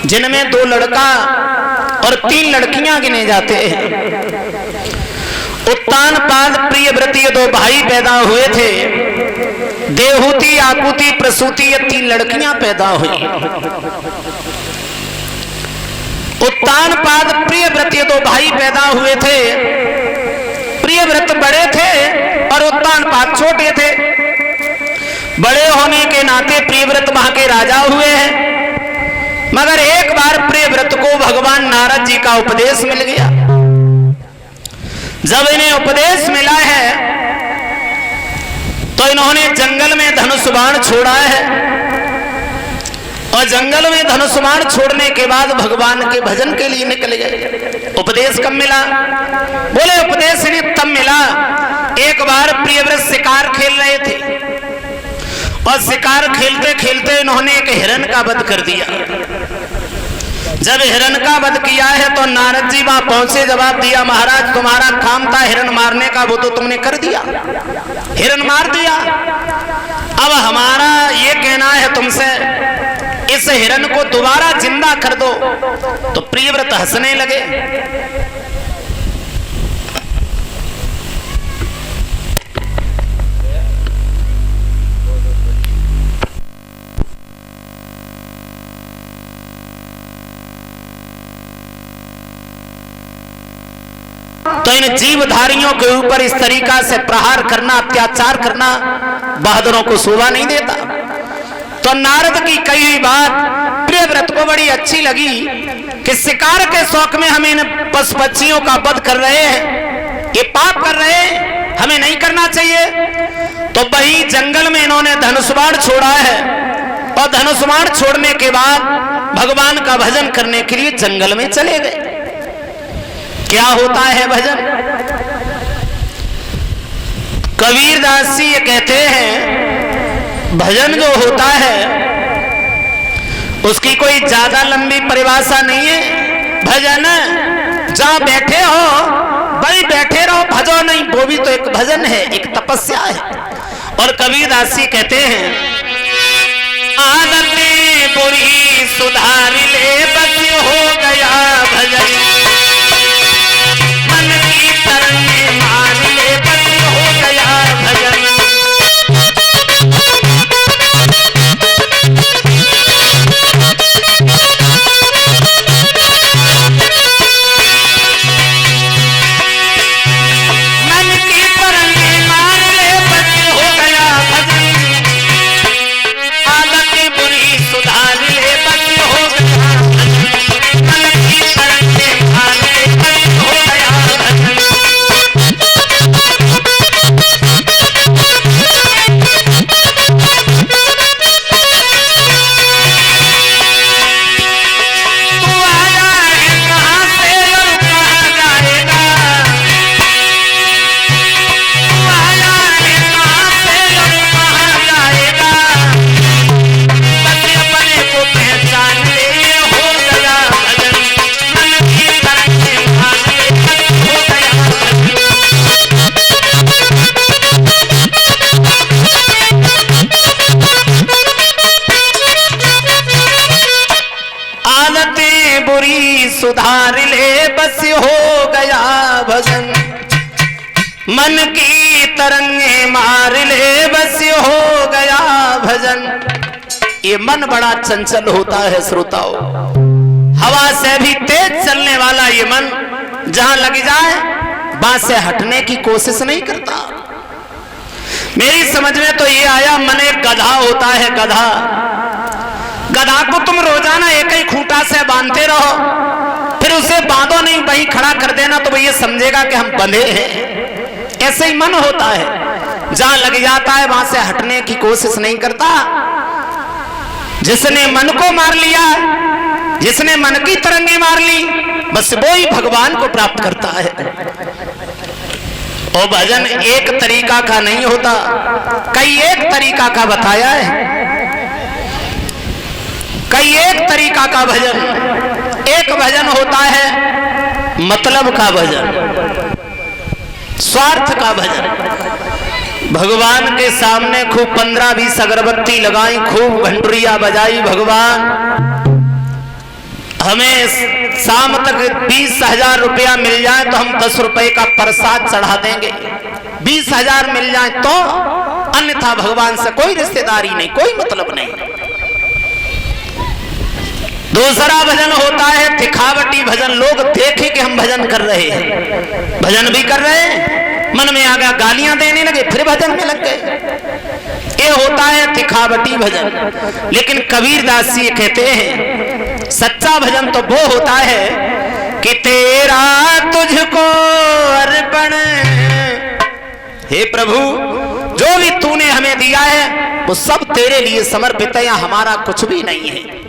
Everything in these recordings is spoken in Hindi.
जिनमें 2 लड़का और 3 लड़कियां गिने जाते हैं। उत्तानपाद प्रियव्रत ये 2 भाई पैदा हुए थे। देवहूति, आकुति, प्रसूति ये 3 लड़कियां पैदा हुई। उत्तानपाद प्रियव्रत ये 2 भाई पैदा हुए थे। प्रियव्रत बड़े थे और उत्तानपाद छोटे थे। बड़े होने के नाते प्रियव्रत वहां के राजा हुए हैं। मगर एक बार प्रियव्रत को भगवान नारद जी का उपदेश मिल गया। जब इन्हें उपदेश मिला है तो इन्होंने जंगल में धनुष बाण छोड़ा है और जंगल में धनुष बाण छोड़ने के बाद भगवान के भजन के लिए निकल गए। उपदेश कब मिला? बोले उपदेश इन्हें तब मिला, एक बार प्रियव्रत शिकार खेल रहे थे और शिकार खेलते खेलते इन्होंने एक हिरण का वध कर दिया। जब हिरण का वध किया है तो नारद जी वहां पहुंचे, जवाब दिया महाराज तुम्हारा काम था हिरण मारने का, वो तो तुमने कर दिया, हिरण मार दिया। अब हमारा ये कहना है तुमसे इस हिरण को दोबारा जिंदा कर दो। तो प्रियव्रत हंसने लगे। तो इन जीवधारियों के ऊपर इस तरीका से प्रहार करना, अत्याचार करना बहादुरों को शोभा नहीं देता। तो नारद की कही हुई बात प्रियव्रत को बड़ी अच्छी लगी कि शिकार के शौक में हम इन पशु पक्षियों का वध कर रहे हैं, ये पाप कर रहे हैं, हमें नहीं करना चाहिए। तो वही जंगल में इन्होंने धनुष बाण छोड़ा है और धनुष बाण छोड़ने के बाद भगवान का भजन करने के लिए जंगल में चले गए। क्या होता है भजन? कबीरदास जी ये कहते हैं भजन जो होता है उसकी कोई ज्यादा लंबी परिभाषा नहीं है। भजन जहां बैठे हो भाई बैठे रहो, भजो नहीं, वो भी तो एक भजन है, एक तपस्या है। और कबीरदास जी कहते हैं आदतें बुरी सुधार ले बस हो गया भजन, मन की तरंगे मान ले बस हो गया भजन। सुधार ले बस हो गया भजन, मन की तरंगे मार ले बस हो गया भजन। ये मन बड़ा चंचल होता है श्रोताओं, हवा से भी तेज चलने वाला ये मन जहां लग जाए वहां से हटने की कोशिश नहीं करता। मेरी समझ में तो ये आया मन एक गधा होता है, गधा। गधा को तुम रोजाना एक ही खूंटा से बांधते रहो, फिर उसे बांधो नहीं, वहीं खड़ा कर देना तो वो ये समझेगा कि हम बंधे हैं। ऐसे ही मन होता है, जहां लग जाता है वहां से हटने की कोशिश नहीं करता। जिसने मन को मार लिया, जिसने मन की तरंगे मार ली, बस वो ही भगवान को प्राप्त करता है। और भजन एक तरीका का नहीं होता, कई एक तरीका का बताया है, कई एक तरीका का भजन। एक भजन होता है मतलब का भजन, स्वार्थ का भजन। भगवान के सामने खूब 15-20 अगरबत्ती लगाई, खूब घंटुरिया बजाई, भगवान हमें शाम तक 20,000 रुपया मिल जाए तो हम 10 रुपए का प्रसाद चढ़ा देंगे। 20,000 मिल जाए तो, अन्यथा भगवान से कोई रिश्तेदारी नहीं, कोई मतलब नहीं। दूसरा भजन होता है दिखावटी भजन। लोग देखे कि हम भजन कर रहे हैं, भजन भी कर रहे हैं, मन में आ गया गालियां देने लगे, फिर भजन में लग गए। ये होता है दिखावटी भजन। लेकिन कबीरदास जी कहते हैं सच्चा भजन तो वो होता है कि तेरा तुझको अर्पण, हे प्रभु जो भी तूने हमें दिया है वो सब तेरे लिए समर्पित है, हमारा कुछ भी नहीं है।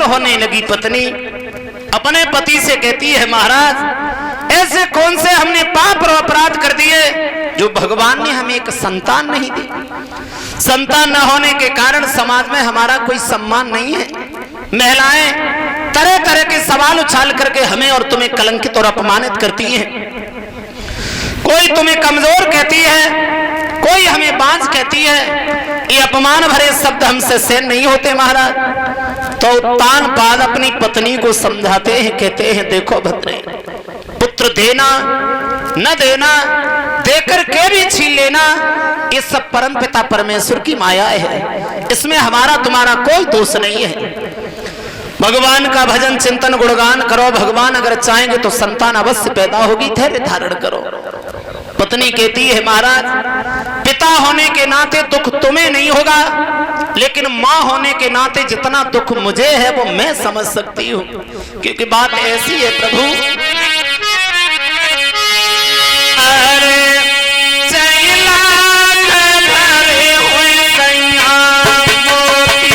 होने लगी पत्नी अपने पति से कहती है महाराज ऐसे कौन से हमने पाप और अपराध कर दिए जो भगवान ने हमें एक संतान नहीं दी। संतान न होने के कारण समाज में हमारा कोई सम्मान नहीं है। महिलाएं तरह तरह के सवाल उछाल करके हमें और तुम्हें कलंकित और अपमानित करती हैं। कोई तुम्हें कमजोर कहती है, कोई हमें बांझ कहती है। ये अपमान भरे शब्द हमसे सहन नहीं होते महाराज। तो तान पाद अपनी पत्नी को समझाते हैं, कहते हैं देखो भद्रे, पुत्र देना न देना, देकर के भी छीन लेना, ये सब परम पिता परमेश्वर की माया है। इसमें हमारा तुम्हारा कोई दोष नहीं है। भगवान का भजन चिंतन गुणगान करो। भगवान अगर चाहेंगे तो संतान अवश्य पैदा होगी, धैर्य धारण करो। पत्नी कहती है महाराज पिता होने के नाते दुख तुम्हें नहीं होगा, लेकिन माँ होने के नाते जितना दुख मुझे है वो मैं समझ सकती हूँ। क्योंकि बात ऐसी है प्रभु, अरे चैला भरे हुए सैया मोती,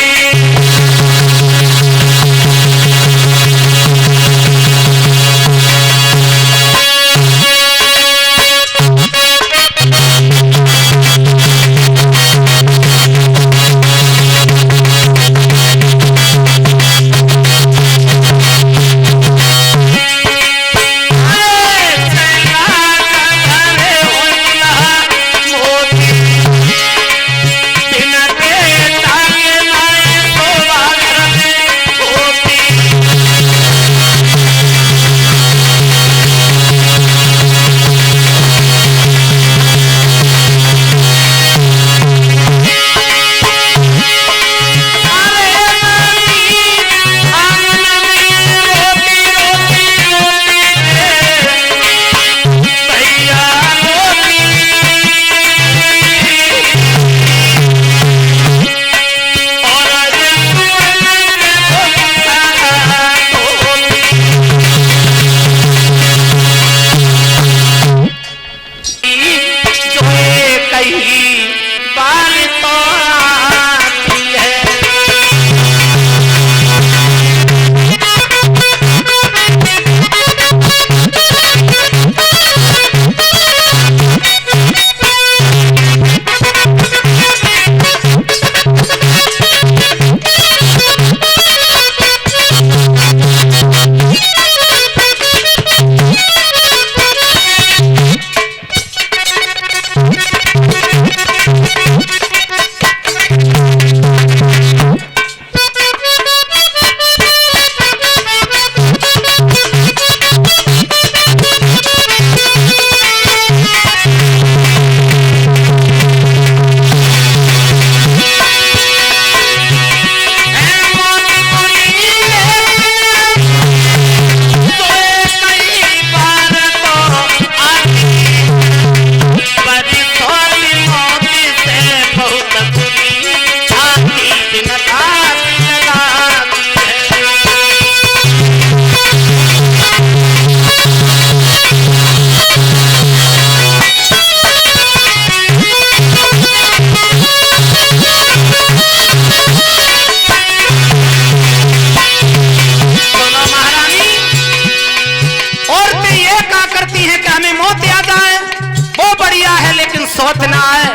मौत ना आए।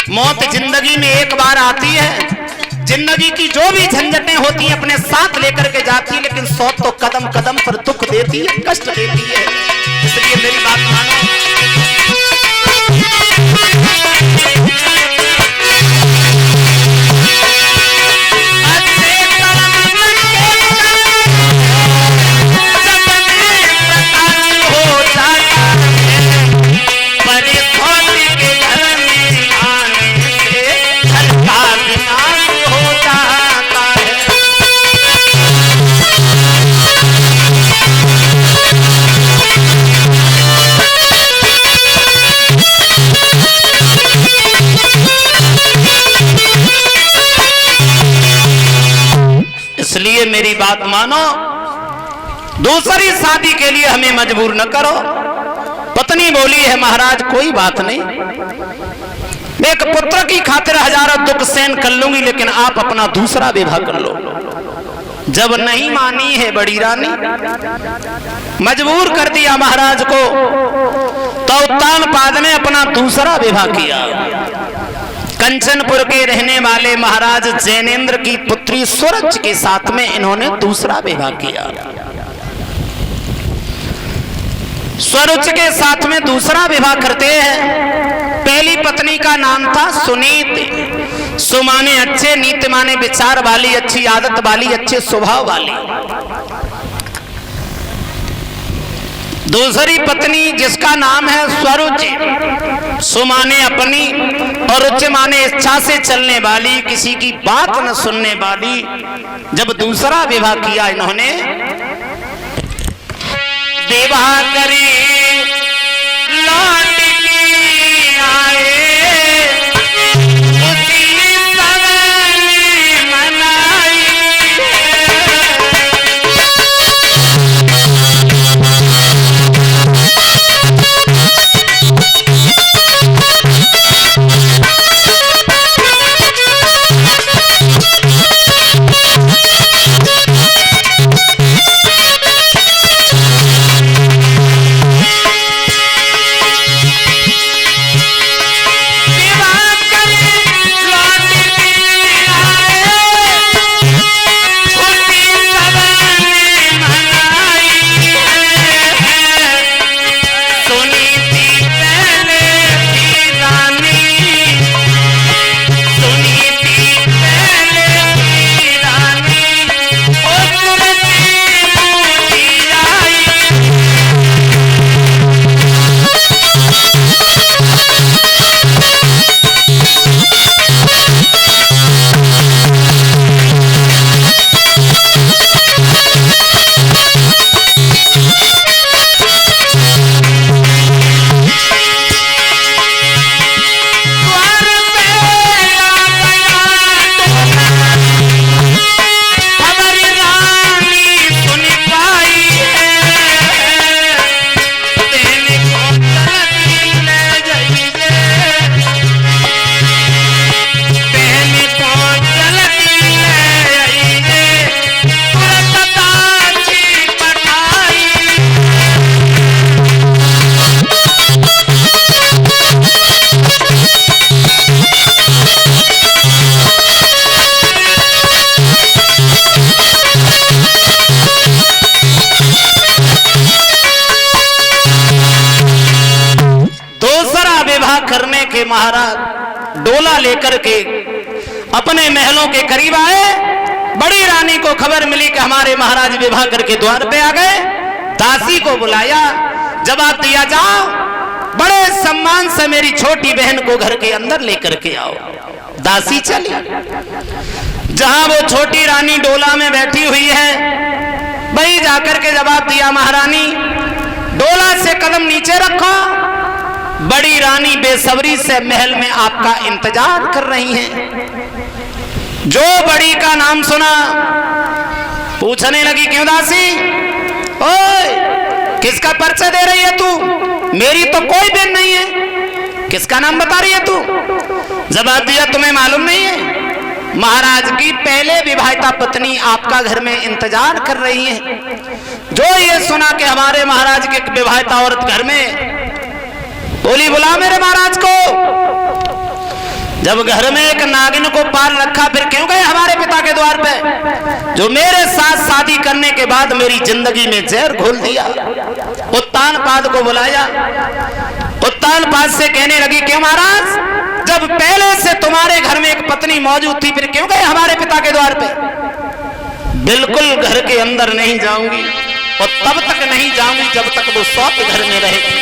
मौत जिंदगी में एक बार आती है। जिंदगी की जो भी झंझटें होती हैं अपने साथ लेकर के जाती है, लेकिन मौत तो कदम कदम पर दुख देती है, कष्ट देती है। इसलिए मेरी बात मानो। इसलिए मेरी बात मानो, दूसरी शादी के लिए हमें मजबूर न करो। पत्नी बोली है महाराज कोई बात नहीं, एक पुत्र की खातिर हजारों दुख सहन कर लूंगी, लेकिन आप अपना दूसरा विवाह कर लो। जब नहीं मानी है बड़ी रानी, मजबूर कर दिया महाराज को, तो उत्तानपाद ने अपना दूसरा विवाह किया। कंचनपुर के रहने वाले महाराज जैनेन्द्र की पुत्री सुरज के साथ में इन्होंने दूसरा विवाह किया। सुरज के साथ में दूसरा विवाह करते हैं। पहली पत्नी का नाम था सुनीति। सुमाने अच्छे, नीति माने विचार वाली, अच्छी आदत वाली, अच्छे स्वभाव वाली। दूसरी पत्नी जिसका नाम है स्वरुचि, सुमाने अपनी और रुचि माने इच्छा से चलने वाली, किसी की बात न सुनने वाली। जब दूसरा विवाह किया इन्होंने, विवाह करे लौट के आए, उसी सवन मनाई करने के महाराज डोला लेकर के अपने महलों के करीब आए। बड़ी रानी को खबर मिली कि हमारे महाराज विवाह करके द्वार पे आ गए। दासी को बुलाया, जवाब दिया जाओ बड़े सम्मान से मेरी छोटी बहन को घर के अंदर लेकर के आओ। दासी चली, जहां वो छोटी रानी डोला में बैठी हुई है, वही जाकर के जवाब दिया महारानी डोला से कदम नीचे रखो। बड़ी रानी बेसब्री से महल में आपका इंतजार कर रही हैं। जो बड़ी का नाम सुना पूछने लगी, क्यों दासी, ओए किसका परिचय दे रही है तू? मेरी तो कोई बहन नहीं है, किसका नाम बता रही है तू? जवाब दिया, तुम्हें मालूम नहीं है महाराज की पहले विवाहिता पत्नी आपका घर में इंतजार कर रही है। जो ये सुना कि हमारे महाराज के विवाहिता औरत घर में, वो बोली बुला मेरे महाराज को। जब घर में एक नागिन को पाल रखा, फिर क्यों गए हमारे पिता के द्वार पे, जो मेरे साथ शादी करने के बाद मेरी जिंदगी में जहर घोल दिया। उत्तानपाद को बुलाया। उत्तानपाद से कहने लगी, क्यों महाराज, जब पहले से तुम्हारे घर में एक पत्नी मौजूद थी, फिर क्यों गए हमारे पिता के द्वार पे। बिल्कुल घर के अंदर नहीं जाऊंगी, और तब तक नहीं जाऊंगी जब तक वो सौत घर में रहेगी।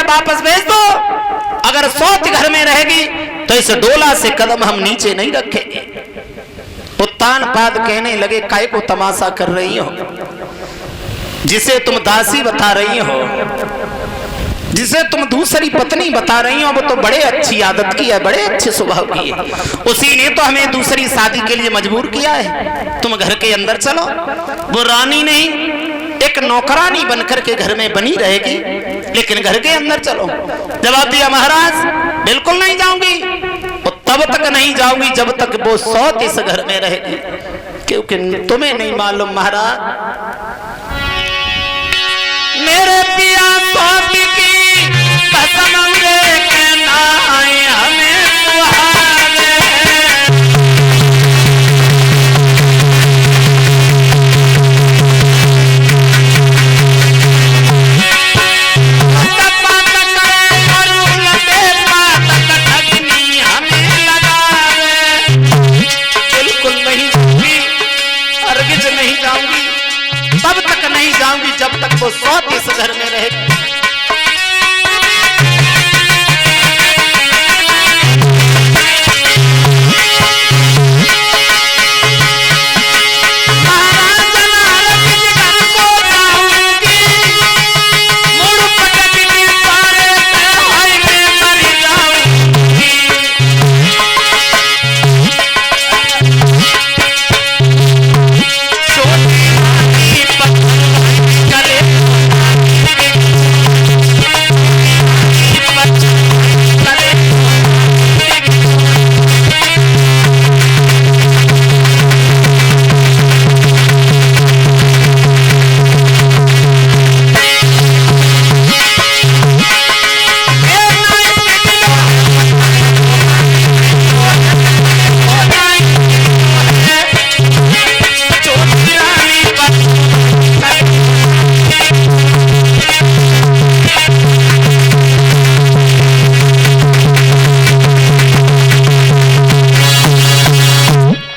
वापस भेज दो। अगर सौत घर में रहेगी तो इस डोला से कदम हम नीचे नहीं रखेंगे। उत्तानपाद कहने लगे, काय को तमाशा कर रही हो, जिसे तुम दासी बता रही हो, जिसे तुम दूसरी पत्नी बता रही हो, वो तो बड़े अच्छी आदत की है, बड़े अच्छे स्वभाव की है, उसी ने तो हमें दूसरी शादी के लिए मजबूर किया है। तुम घर के अंदर चलो। वो रानी नहीं, एक नौकरानी बनकर के घर में बनी रहेगी, लेकिन घर के अंदर चलो। जवाब दिया, महाराज बिल्कुल नहीं जाऊंगी, और तब तक नहीं जाऊंगी जब तक वो सौत इस घर में रहेगी। क्योंकि तुम्हें नहीं मालूम महाराज, मेरे पिया सौत की कसम लेके ना आए हमें सुहागे। बिल्कुल नहीं जाऊंगी, हरगिज नहीं जाऊंगी, तब तक नहीं जाऊंगी जब तक वो सौत इस घर में रहेगी।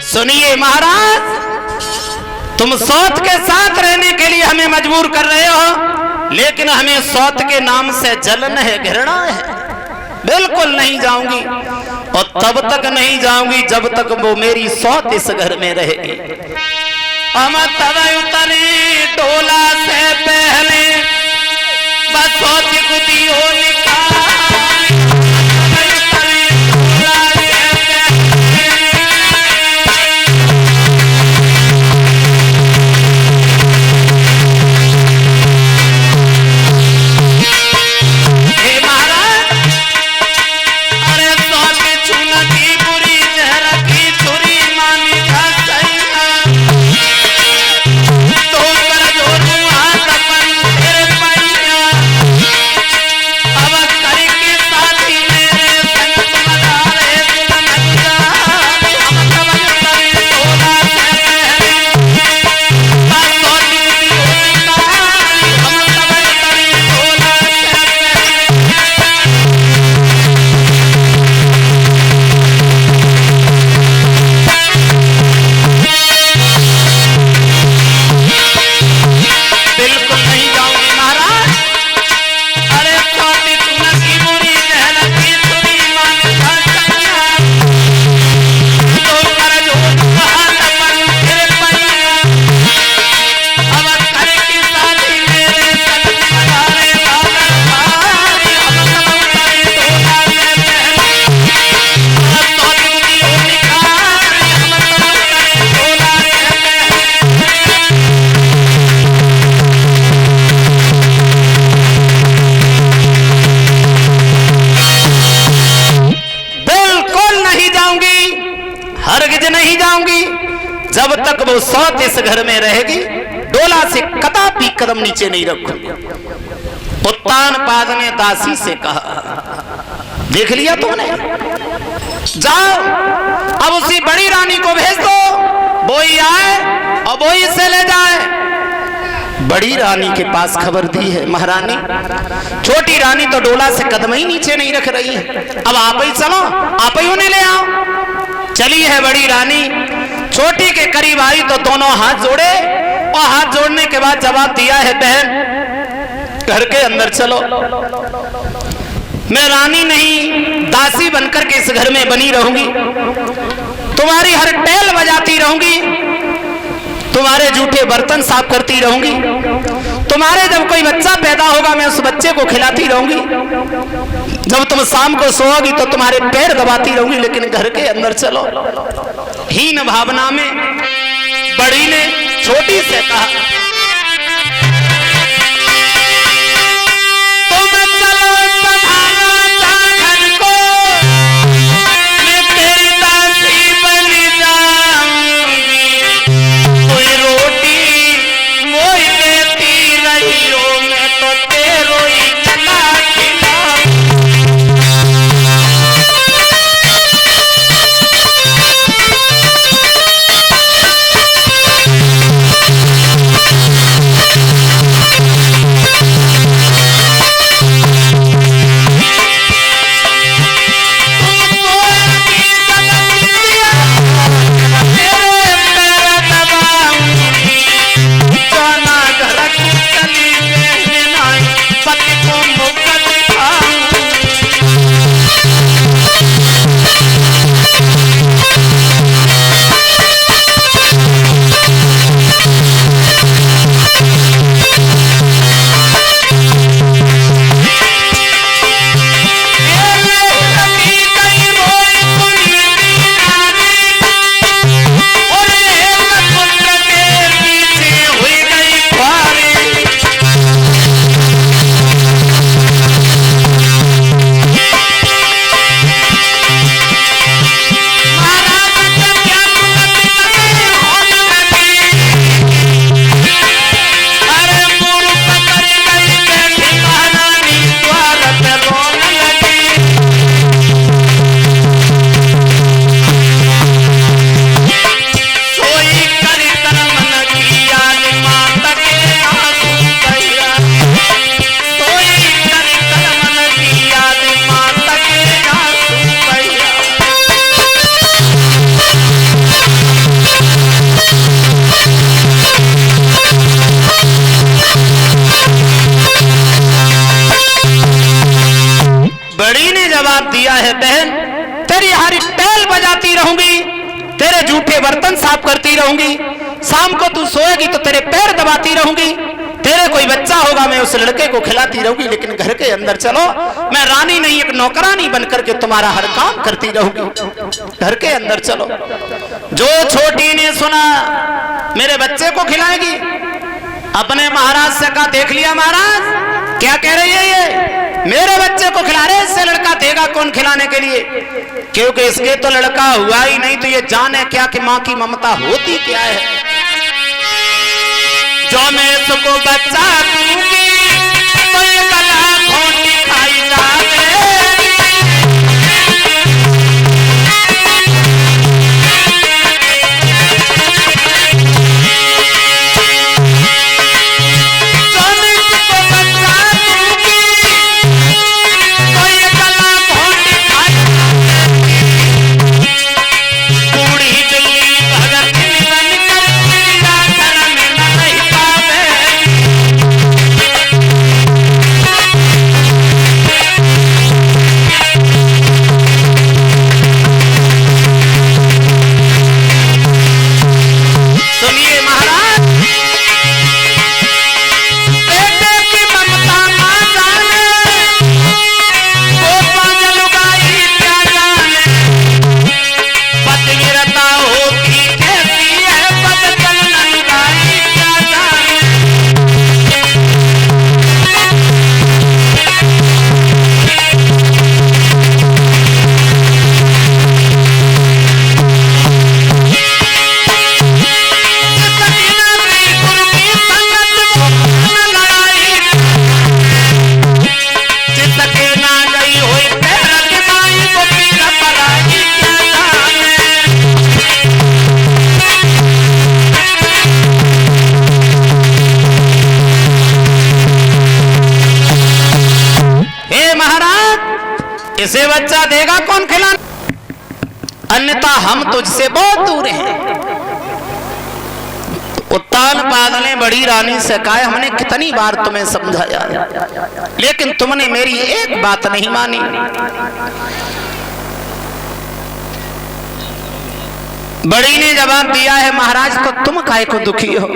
सुनिए महाराज, तुम सौत के साथ रहने के लिए हमें मजबूर कर रहे हो, लेकिन हमें सौत के नाम से जलन है, घृणा है। बिल्कुल नहीं जाऊंगी, और तब तक नहीं जाऊंगी जब तक वो मेरी सौत इस घर में रहेगी। हम तब उतरे डोला से पहले, बस सौत कुदी हो निकाल। तो तक वो सौत इस घर में रहेगी, डोला से कदापि कदम नीचे नहीं रखूंगी। उत्तानपाद ने दासी से कहा, देख लिया तुमने, जाओ अब उसी बड़ी रानी को भेज दो, वो ही आए और वो ही से ले जाए। बड़ी रानी के पास खबर दी है, महारानी छोटी रानी तो डोला से कदम ही नीचे नहीं रख रही है, अब आप ही चलो, आप ही उन्हें ले आओ। चली है बड़ी रानी, छोटी के करीब आई तो दोनों हाथ जोड़े और हाथ जोड़ने के बाद जवाब दिया है, बहन घर के अंदर चलो, मैं रानी नहीं दासी बनकर के इस घर में बनी रहूंगी, तुम्हारी हर टैल बजाती रहूंगी, तुम्हारे जूठे बर्तन साफ करती रहूंगी, तुम्हारे जब कोई बच्चा पैदा होगा मैं उस बच्चे को खिलाती रहूंगी, जब तुम शाम को सोओगी तो तुम्हारे पैर दबाती रहूंगी, लेकिन घर के अंदर चलो। हीन भावना में बड़ी ने छोटी से कहा, दिया है, बहन तेरी हर टैल बजाती रहूंगी, तेरे जूठे बर्तन साफ करती रहूंगी, शाम को तू सोएगी तो तेरे पैर दबाती रहूंगी, तेरे कोई बच्चा होगा मैं उस लड़के को खिलाती रहूंगी, लेकिन घर के अंदर चलो, मैं रानी नहीं एक नौकरानी बनकर के तुम्हारा हर काम करती रहूंगी, घर के अंदर चलो। जो छोटी ने सुना मेरे बच्चे को खिलाएगी, अपने महाराज से कहा, देख लिया महाराज क्या कह रही है ये, मेरे बच्चे को खिला रहे, इससे लड़का देगा कौन खिलाने के लिए, क्योंकि इसके तो लड़का हुआ ही नहीं, तो ये जाने क्या कि माँ की ममता होती क्या है। जो मैं इसको बच्चा दूंगी तो ये गला घोंटी खाई जाए, इसे बच्चा देगा कौन खिलाना, अन्यथा हम तुझसे बहुत दूर हैं। उत्तान पाद ने बड़ी रानी से कहा, हमने कितनी बार तुम्हें समझाया लेकिन तुमने मेरी एक बात नहीं मानी। बड़ी ने जवाब दिया है, महाराज को तुम काहे को दुखी हो,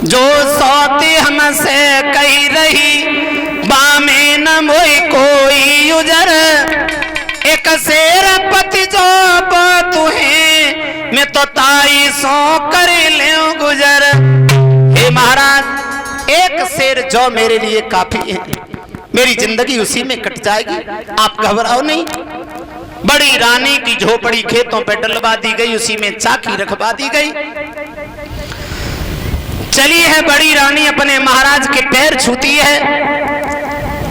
जो सौते हमसे कही रही बामे न मोई कोई उजर, एक शेर पति जो तुहे मैं तो ताई सो कर ले गुजर। हे महाराज, एक शेर जो मेरे लिए काफी है, मेरी जिंदगी उसी में कट जाएगी, आप घबराओ नहीं। बड़ी रानी की झोपड़ी खेतों पे डलवा दी गई, उसी में चाकी रखवा दी गई। चली है बड़ी रानी, अपने महाराज के पैर छूती है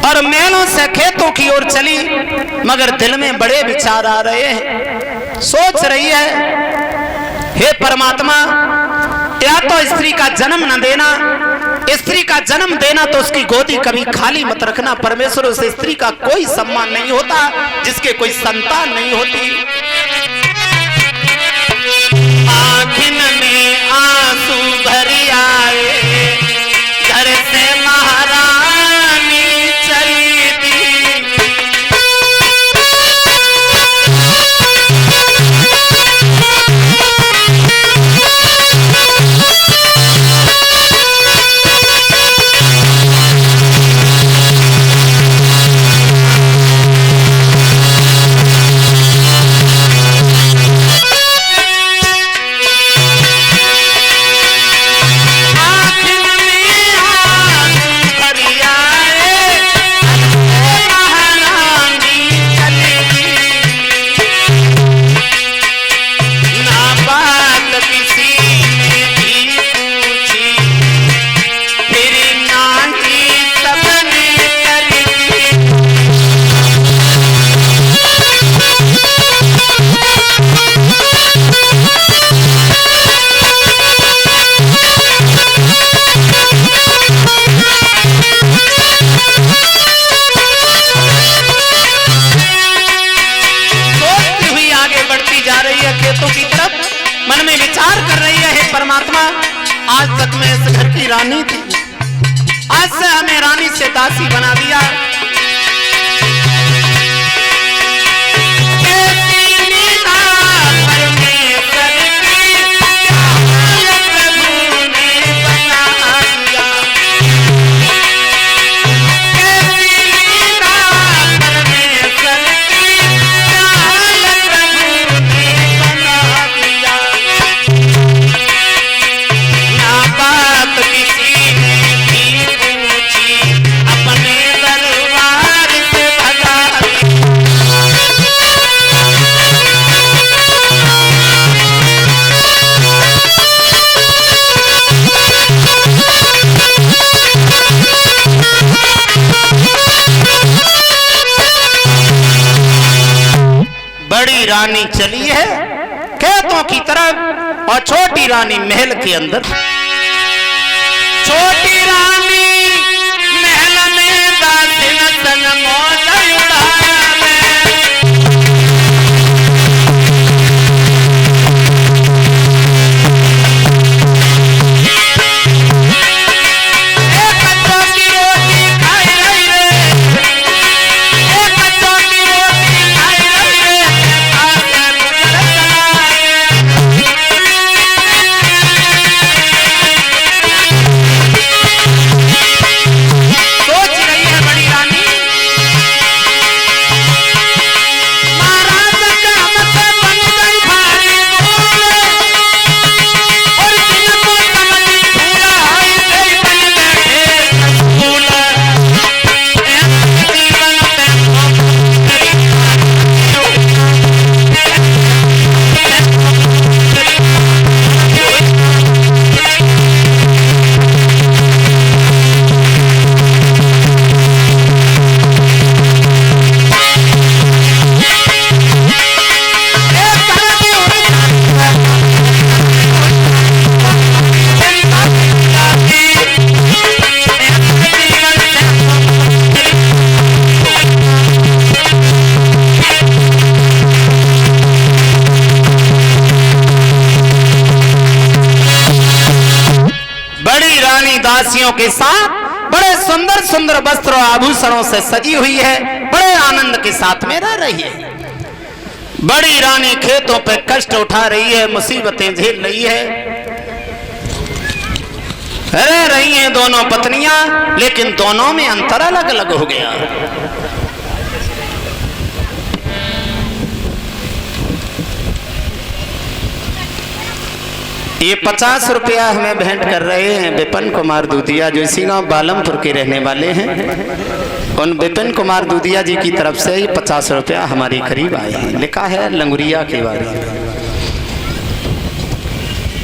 और मेलों से खेतों की ओर चली, मगर दिल में बड़े विचार आ रहे हैं। सोच रही है, हे परमात्मा, या तो स्त्री का जन्म न देना, स्त्री का जन्म देना तो उसकी गोदी कभी खाली मत रखना। परमेश्वर, उस स्त्री का कोई सम्मान नहीं होता जिसके कोई संतान नहीं होती। आँखिन में आंसू भरी आए, घर से महारानी चली थी। परमात्मा, आज तक मैं इस घर की रानी थी, आज से हमें रानी से दासी बना दिया। बड़ी रानी चली है खेतों की तरफ और छोटी रानी महल के अंदर। छोटी रानी महल में दासिन संग मौज उड़ावे, एक कच्चों की रोटी खाई रही रे, एक कच्चों की रोटी खाई रही रे, आगे गुजर चलाए। दासियों के साथ बड़े सुंदर सुंदर वस्त्र और आभूषणों से सजी हुई है, बड़े आनंद के साथ में रह रही है। बड़ी रानी खेतों पे कष्ट उठा रही है, मुसीबतें झेल रही है, रह रही हैं दोनों पत्नियां, लेकिन दोनों में अंतर अलग अलग हो गया। ये 50 रुपया हमें भेंट कर रहे हैं विपिन कुमार दूधिया, जो इसी गांव बालमपुर के रहने वाले हैं। उन विपिन कुमार दूधिया जी की तरफ से ये 50 रुपया हमारे करीब आए हैं। लिखा है लंगुरिया के बारे में।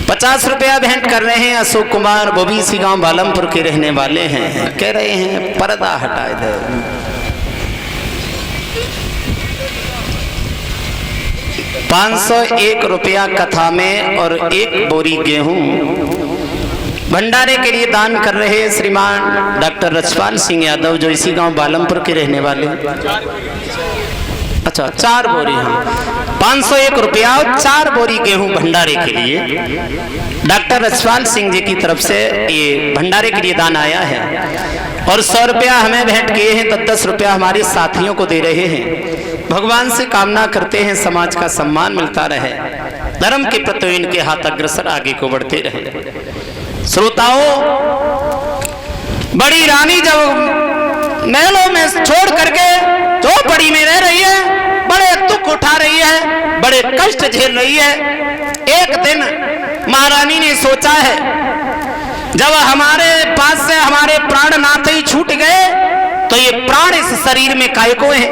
50 रुपया भेंट कर रहे हैं अशोक कुमार, वो भी इसी गांव बालमपुर के रहने वाले हैं। कह रहे हैं पर्दा हटा दे। 501 रुपया कथा में और 1 बोरी गेहूं भंडारे के लिए दान कर रहे हैं श्रीमान डॉक्टर रजपाल सिंह यादव, जो इसी गांव बालमपुर के रहने वाले। अच्छा 4 बोरी, हाँ 501 रुपया और 4 बोरी गेहूं भंडारे के लिए डॉक्टर रजपाल सिंह जी की तरफ से ये भंडारे के लिए दान आया है। और 100 रुपया हमें भेंट किए हैं, 10 रुपया हमारे साथियों को दे रहे हैं। भगवान से कामना करते हैं समाज का सम्मान मिलता रहे, धर्म के प्रति इनके हाथ अग्रसर आगे को बढ़ते रहे। श्रोताओं, बड़ी रानी जब महलों में छोड़ करके झोपड़ी में रह रही है, बड़े दुख उठा रही है, बड़े कष्ट झेल रही है। एक दिन महारानी ने सोचा है, जब हमारे पास से हमारे प्राण नाथ ही छूट गए तो ये प्राण इस शरीर में काय को है।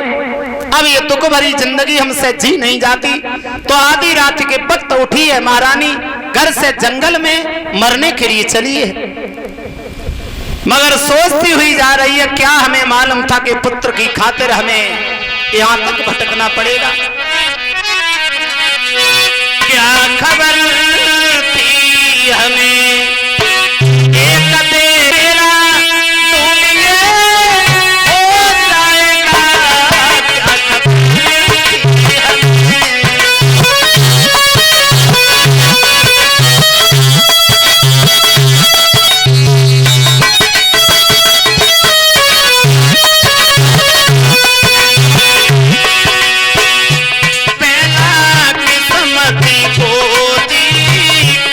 अब ये दुख भरी जिंदगी हमसे जी नहीं जाती, तो आधी रात के वक्त उठी है महारानी, घर से जंगल में मरने के लिए चली है। मगर सोचती हुई जा रही है, क्या हमें मालूम था कि पुत्र की खातिर हमें यहां तक भटकना पड़ेगा। क्या खबर थी हमें एक तेरा दुनिया हो जाएगा। क्या खबर थी हमें। पहला किस्मती गोदी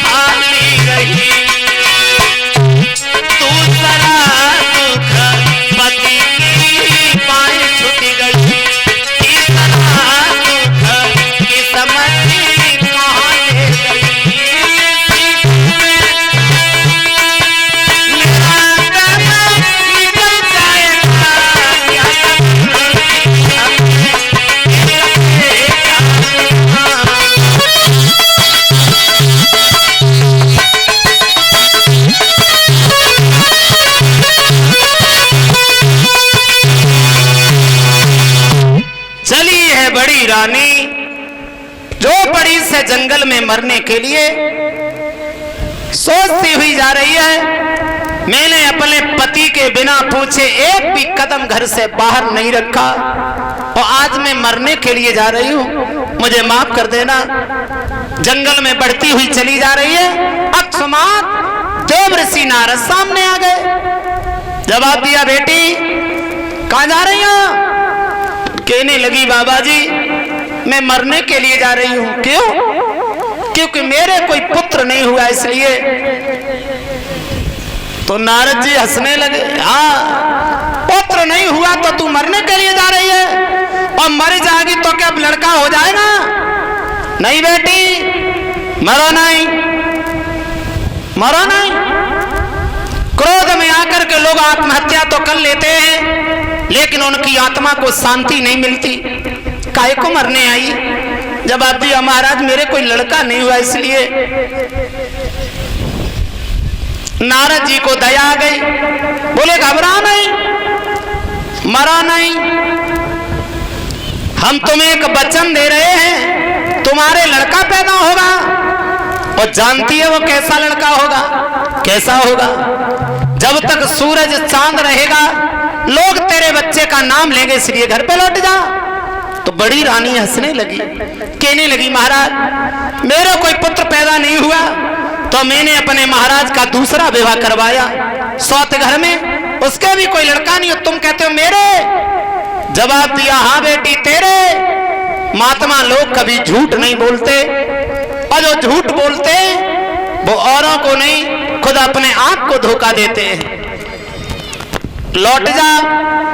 खाली रही, दूसरा दुख पति की बाएं छूट गई, तीसरा दुख किस्मती कहाँ ले गई। मेरा दम निकल जाएगा। क्या खबर थी हमें। चली है बड़ी रानी झोपड़ी से जंगल में मरने के लिए, सोचती हुई जा रही है, मैंने अपने पति के बिना पूछे एक भी कदम घर से बाहर नहीं रखा और आज मैं मरने के लिए जा रही हूं, मुझे माफ कर देना। जंगल में बढ़ती हुई चली जा रही है। अकस्मात देवर्षि नारद सामने आ गए। जवाब दिया, बेटी कहां जा रही हो। कहने लगी, बाबा जी मैं मरने के लिए जा रही हूं। क्यों। क्योंकि मेरे कोई पुत्र नहीं हुआ इसलिए। तो नारद जी हंसने लगे, हाँ पुत्र नहीं हुआ तो तू मरने के लिए जा रही है, और मर जाएगी तो क्या लड़का हो जाएगा। नहीं बेटी मरो नहीं, मरो नहीं। क्रोध में आकर के लोग आत्महत्या तो कर लेते हैं, लेकिन उनकी आत्मा को शांति नहीं मिलती। काहे को मरने आई। जवाब दिया, महाराज मेरे कोई लड़का नहीं हुआ इसलिए। नारद जी को दया आ गई, बोले घबरा नहीं, मरा नहीं, हम तुम्हें एक वचन दे रहे हैं, तुम्हारे लड़का पैदा होगा। और जानती है वो कैसा लड़का होगा। कैसा होगा। जब तक सूरज चांद रहेगा लोग तेरे बच्चे का नाम लेंगे, इसलिए घर पे लौट जा। तो बड़ी रानी हंसने लगी, कहने लगी, महाराज मेरा कोई पुत्र पैदा नहीं हुआ, तो मैंने अपने महाराज का दूसरा विवाह करवाया सौत घर में, उसके भी कोई लड़का नहीं हो, तुम कहते हो मेरे? जवाब दिया हाँ बेटी तेरे। महात्मा लोग कभी झूठ नहीं बोलते, और जो झूठ बोलते वो औरों को नहीं खुद अपने आप को धोखा देते हैं। लौट जा,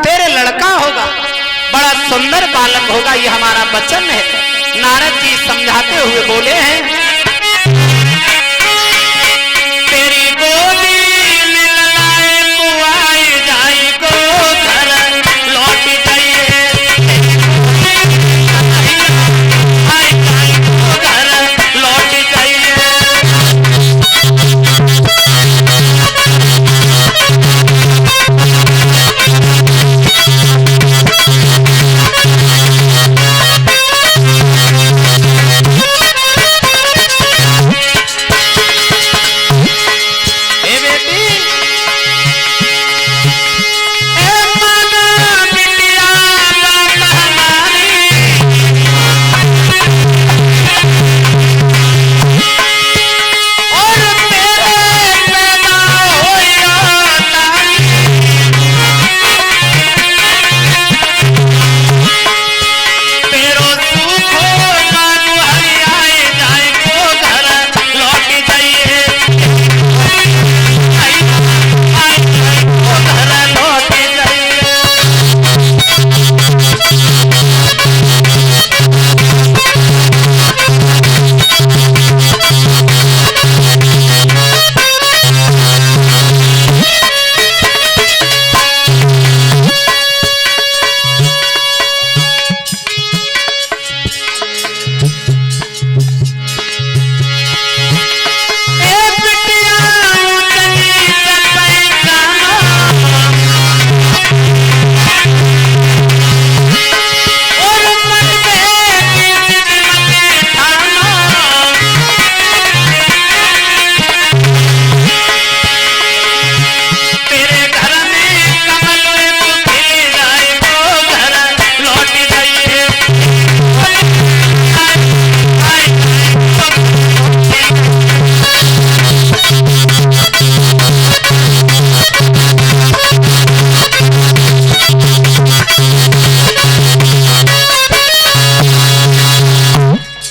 तेरे लड़का होगा, बड़ा सुंदर बालक होगा, ये हमारा वचन है। नारद जी समझाते हुए बोले हैं, तेरी गोदी में ललाए को आए जाए को घर लौट जाइए, आए जाए को घर लौट जाइए।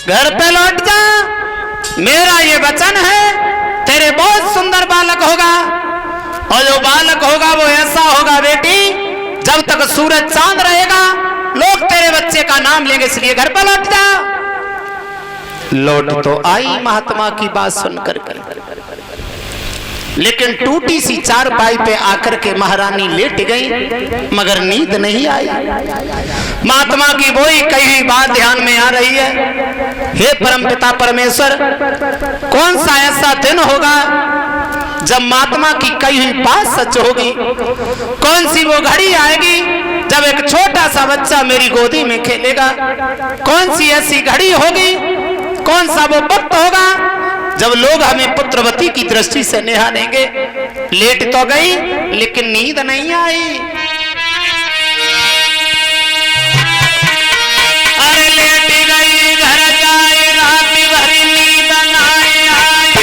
घर पे लौट जा, मेरा ये वचन है, तेरे बहुत सुंदर बालक होगा, और जो बालक होगा वो ऐसा होगा बेटी, जब तक सूरज चांद रहेगा लोग तेरे बच्चे का नाम लेंगे, इसलिए घर पे लौट जा। लौट तो आई महात्मा की बात सुनकर, लेकिन टूटी सी चारपाई पे आकर के महारानी लेट गई, मगर नींद नहीं आई। महात्मा की वही कही हुई बात ध्यान में आ रही है, हे परमपिता परमेश्वर, कौन सा ऐसा दिन होगा जब महात्मा की कही हुई बात सच होगी? कौन सी वो घड़ी आएगी जब एक छोटा सा बच्चा मेरी गोदी में खेलेगा? कौन सी ऐसी घड़ी होगी, कौन सा वो वक्त होगा जब लोग हमें पुत्रवती की दृष्टि से निहारेंगे? लेट तो गई लेकिन नींद नहीं आई। अरे लेट गई घर जाए रात भरी नींद नहीं आई।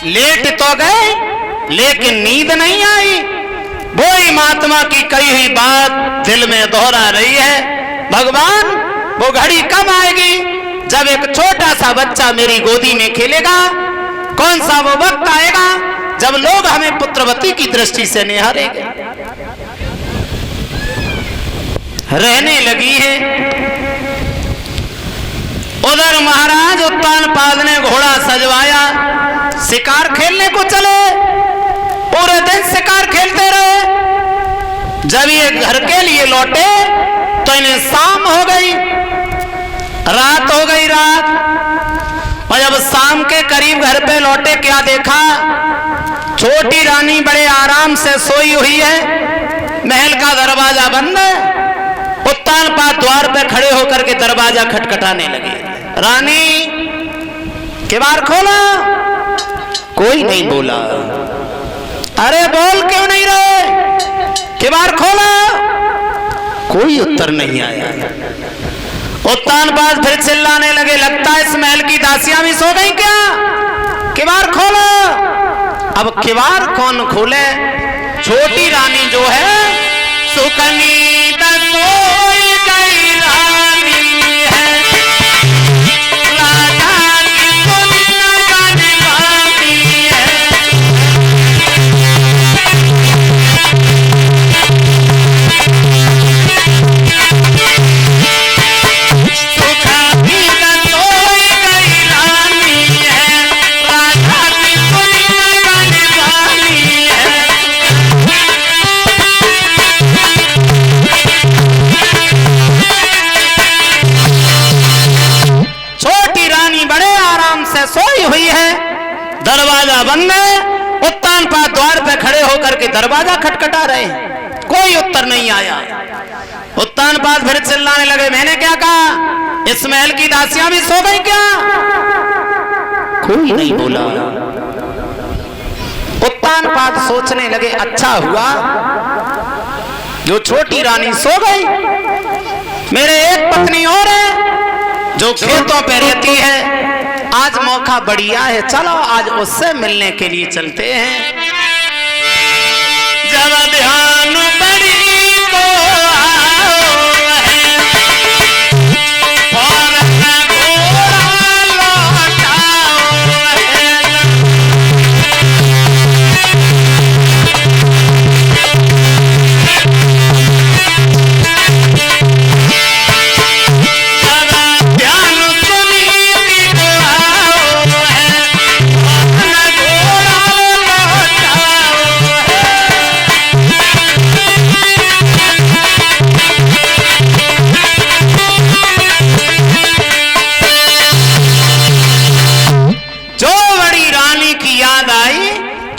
लेट तो गए लेकिन नींद नहीं आई। वही महात्मा की कही हुई बात दिल में दोहरा रही है, भगवान वो घड़ी कब आएगी जब एक छोटा सा बच्चा मेरी गोदी में खेलेगा? कौन सा वो वक्त आएगा जब लोग हमें पुत्रवती की दृष्टि से निहारेंगे। रहने लगी है। उधर महाराज उत्तानपाद ने घोड़ा सजवाया, शिकार खेलने को चले। पूरे दिन शिकार खेलते रहे। जब ये घर के लिए लौटे तो इन्हें शाम हो गई, रात हो गई रात। और जब शाम के करीब घर पे लौटे, क्या देखा? छोटी रानी बड़े आराम से सोई हुई है, महल का दरवाजा बंद है। उत्तानपाद द्वार पे खड़े होकर के दरवाजा खटखटाने लगे। रानी, किवाड़ खोला। कोई नहीं बोला। अरे बोल क्यों नहीं रहे? किवाड़ खोला। कोई उत्तर नहीं आया। उत्तानपाद फिर चिल्लाने लगे, लगता है इस महल की दासियां भी सो गई क्या? किवाड़ खोलो। अब किवाड़ कौन खोले? छोटी रानी जो है, सुकनी सोई गई रानी है, राजा की सुन जाने वाली है। सुकनी सोई गई रानी है, राजा की सुन जाने वाली है। छोटी रानी बड़े आराम से सोई हुई है, दरवाजा बंद है। उत्तानपाद द्वार पे खड़े होकर के दरवाजा खटखटा रहे हैं, कोई उत्तर नहीं आया। उत्तानपाद फिर चिल्लाने लगे, मैंने क्या कहा? इस महल की दासियां भी सो गई क्या? कोई नहीं बोला। उत्तानपाद सोचने लगे, अच्छा हुआ जो छोटी रानी सो गई। मेरे एक पत्नी और है जो खेतों पे रहती है। आज मौका बढ़िया है, चलो आज उससे मिलने के लिए चलते हैं। जब ध्यान बड़ी को आओ है, और घोड़ा लौटाओ है।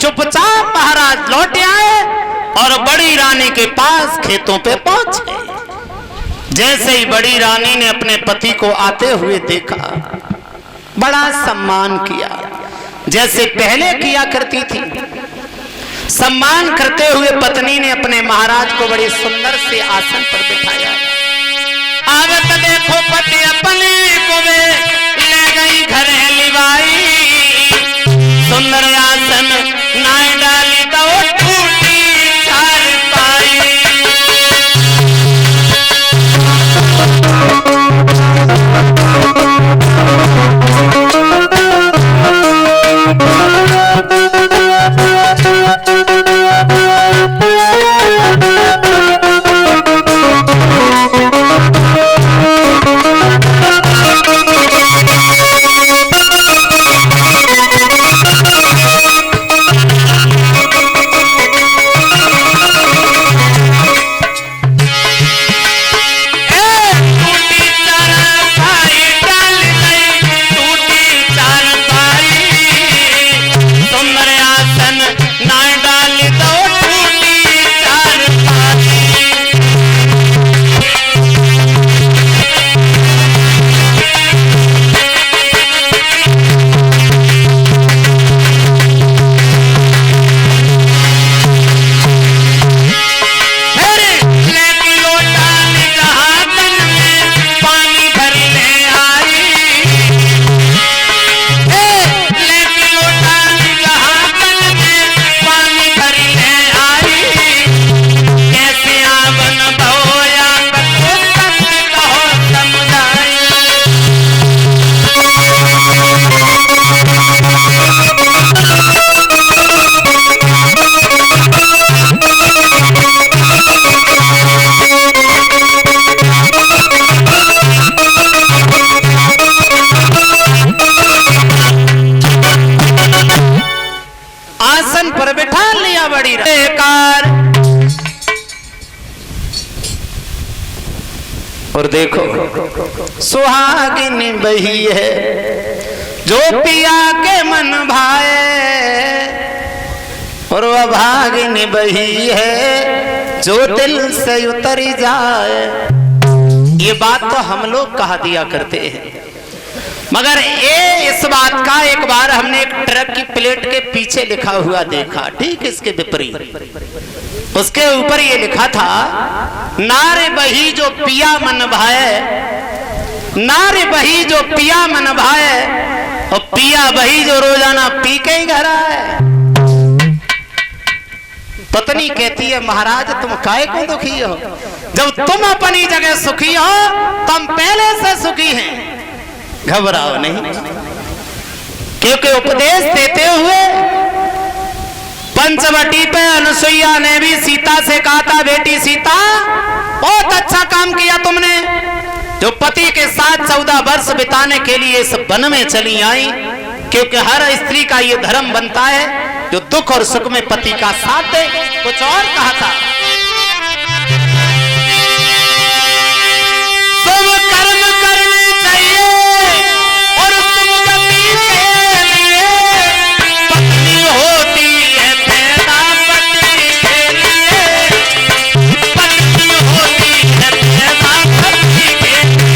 चुपचाप महाराज लौट आए और बड़ी रानी के पास खेतों पे पहुंचे। जैसे ही बड़ी रानी ने अपने पति को आते हुए देखा, बड़ा सम्मान किया, जैसे पहले किया करती थी। सम्मान करते हुए पत्नी ने अपने महाराज को बड़े सुंदर से आसन पर बिठाया। आवत देखो पति अपने को वे ले गई घरे लिवाई, सुंदर आसन नाय डाली तो टूटी चारपाई। और देखो सुहागिन वही है जो पिया के मन भाए, और अभागिन वही है जो दिल से उतर जाए। ये बात तो हम लोग कहा दिया करते हैं, मगर ये इस बात का एक बार हमने एक ट्रक की प्लेट के पीछे लिखा हुआ देखा, ठीक इसके विपरीत। उसके ऊपर ये लिखा था, नारे बही जो पिया मन भाए, नारे बही जो पिया मन भाए, और पिया बही जो रोजाना पी के ही घर आए। पत्नी कहती है, महाराज तुम काहे को दुखी हो? जब तुम अपनी जगह सुखी हो तो हम पहले से सुखी हैं, घबराओ नहीं। क्योंकि उपदेश देते हुए पंचवटी पे अनुसुईया ने भी सीता से कहा था, बेटी सीता बहुत अच्छा काम किया तुमने, जो पति के साथ 14 वर्ष बिताने के लिए इस वन में चली आई। क्योंकि हर स्त्री का ये धर्म बनता है जो दुख और सुख में पति का साथ दे। कुछ और कहा था, तुम कर्म करने चाहिए और तुम गति के लिए, पत्नी होती है पैदा पति के लिए, पत्नी होती है पैदा पति के लिए।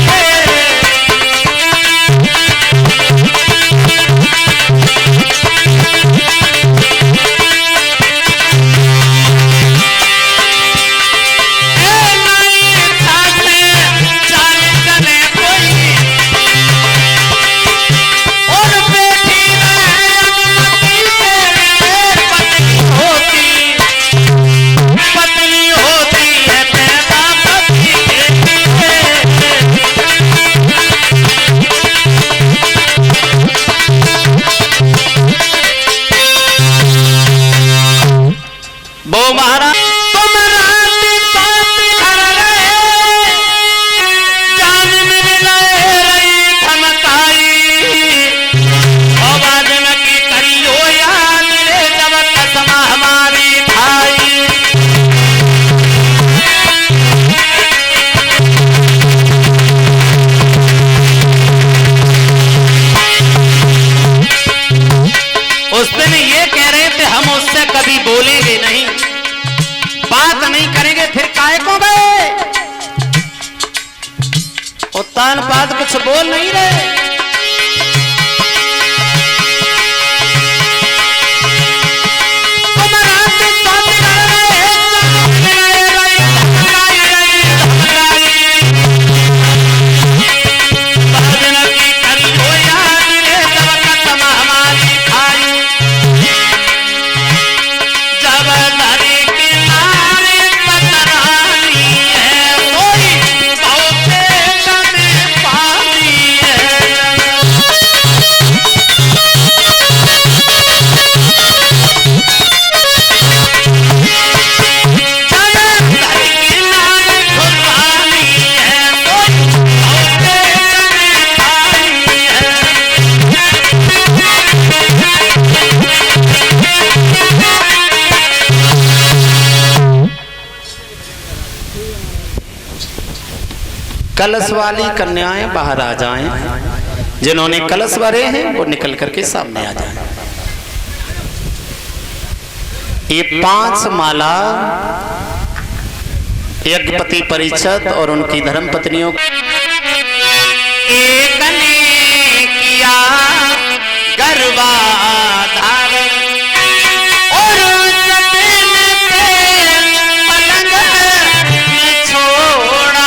बोलेंगे नहीं, बात नहीं करेंगे, फिर काहे को गए? उत्तान पाद कुछ बोल नहीं रहे। कलश वाली कन्याएं बाहर आ जाएं, जिन्होंने कलश भरे हैं वो निकल करके सामने आ जाएं। ये 5 माला यज्ञपति परिषद और उनकी धर्म पत्नियों एक ने किया गर्भाधारण और पलंग में छोड़ा।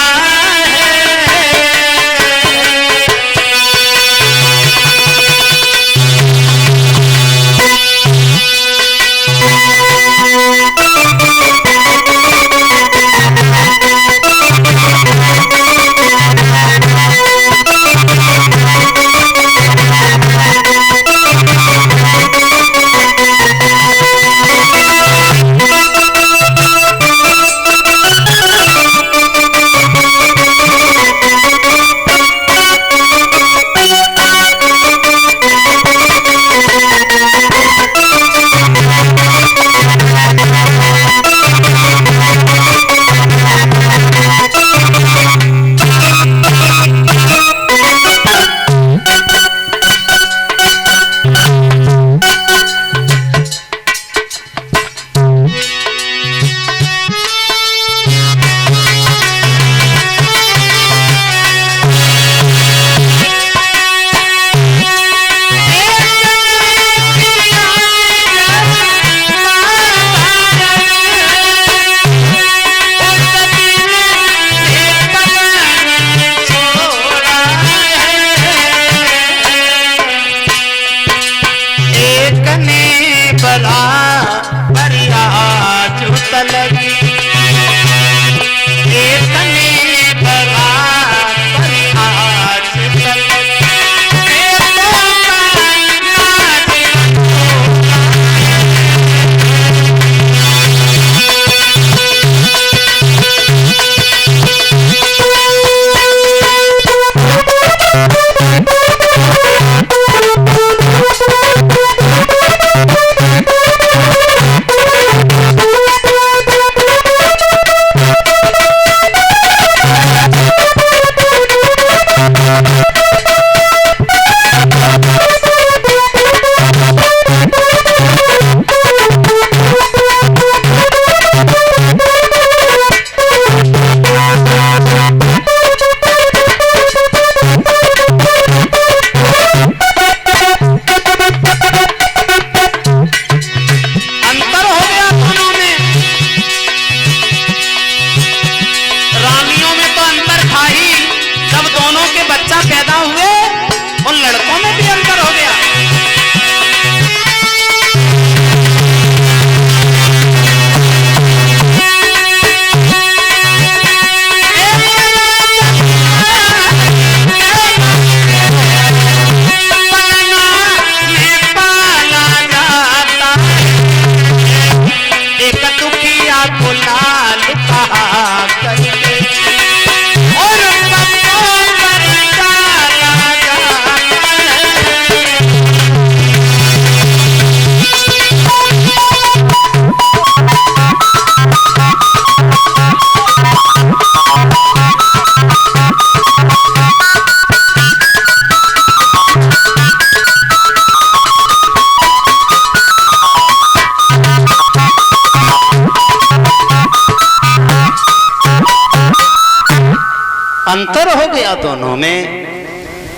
अंतर हो गया दोनों में।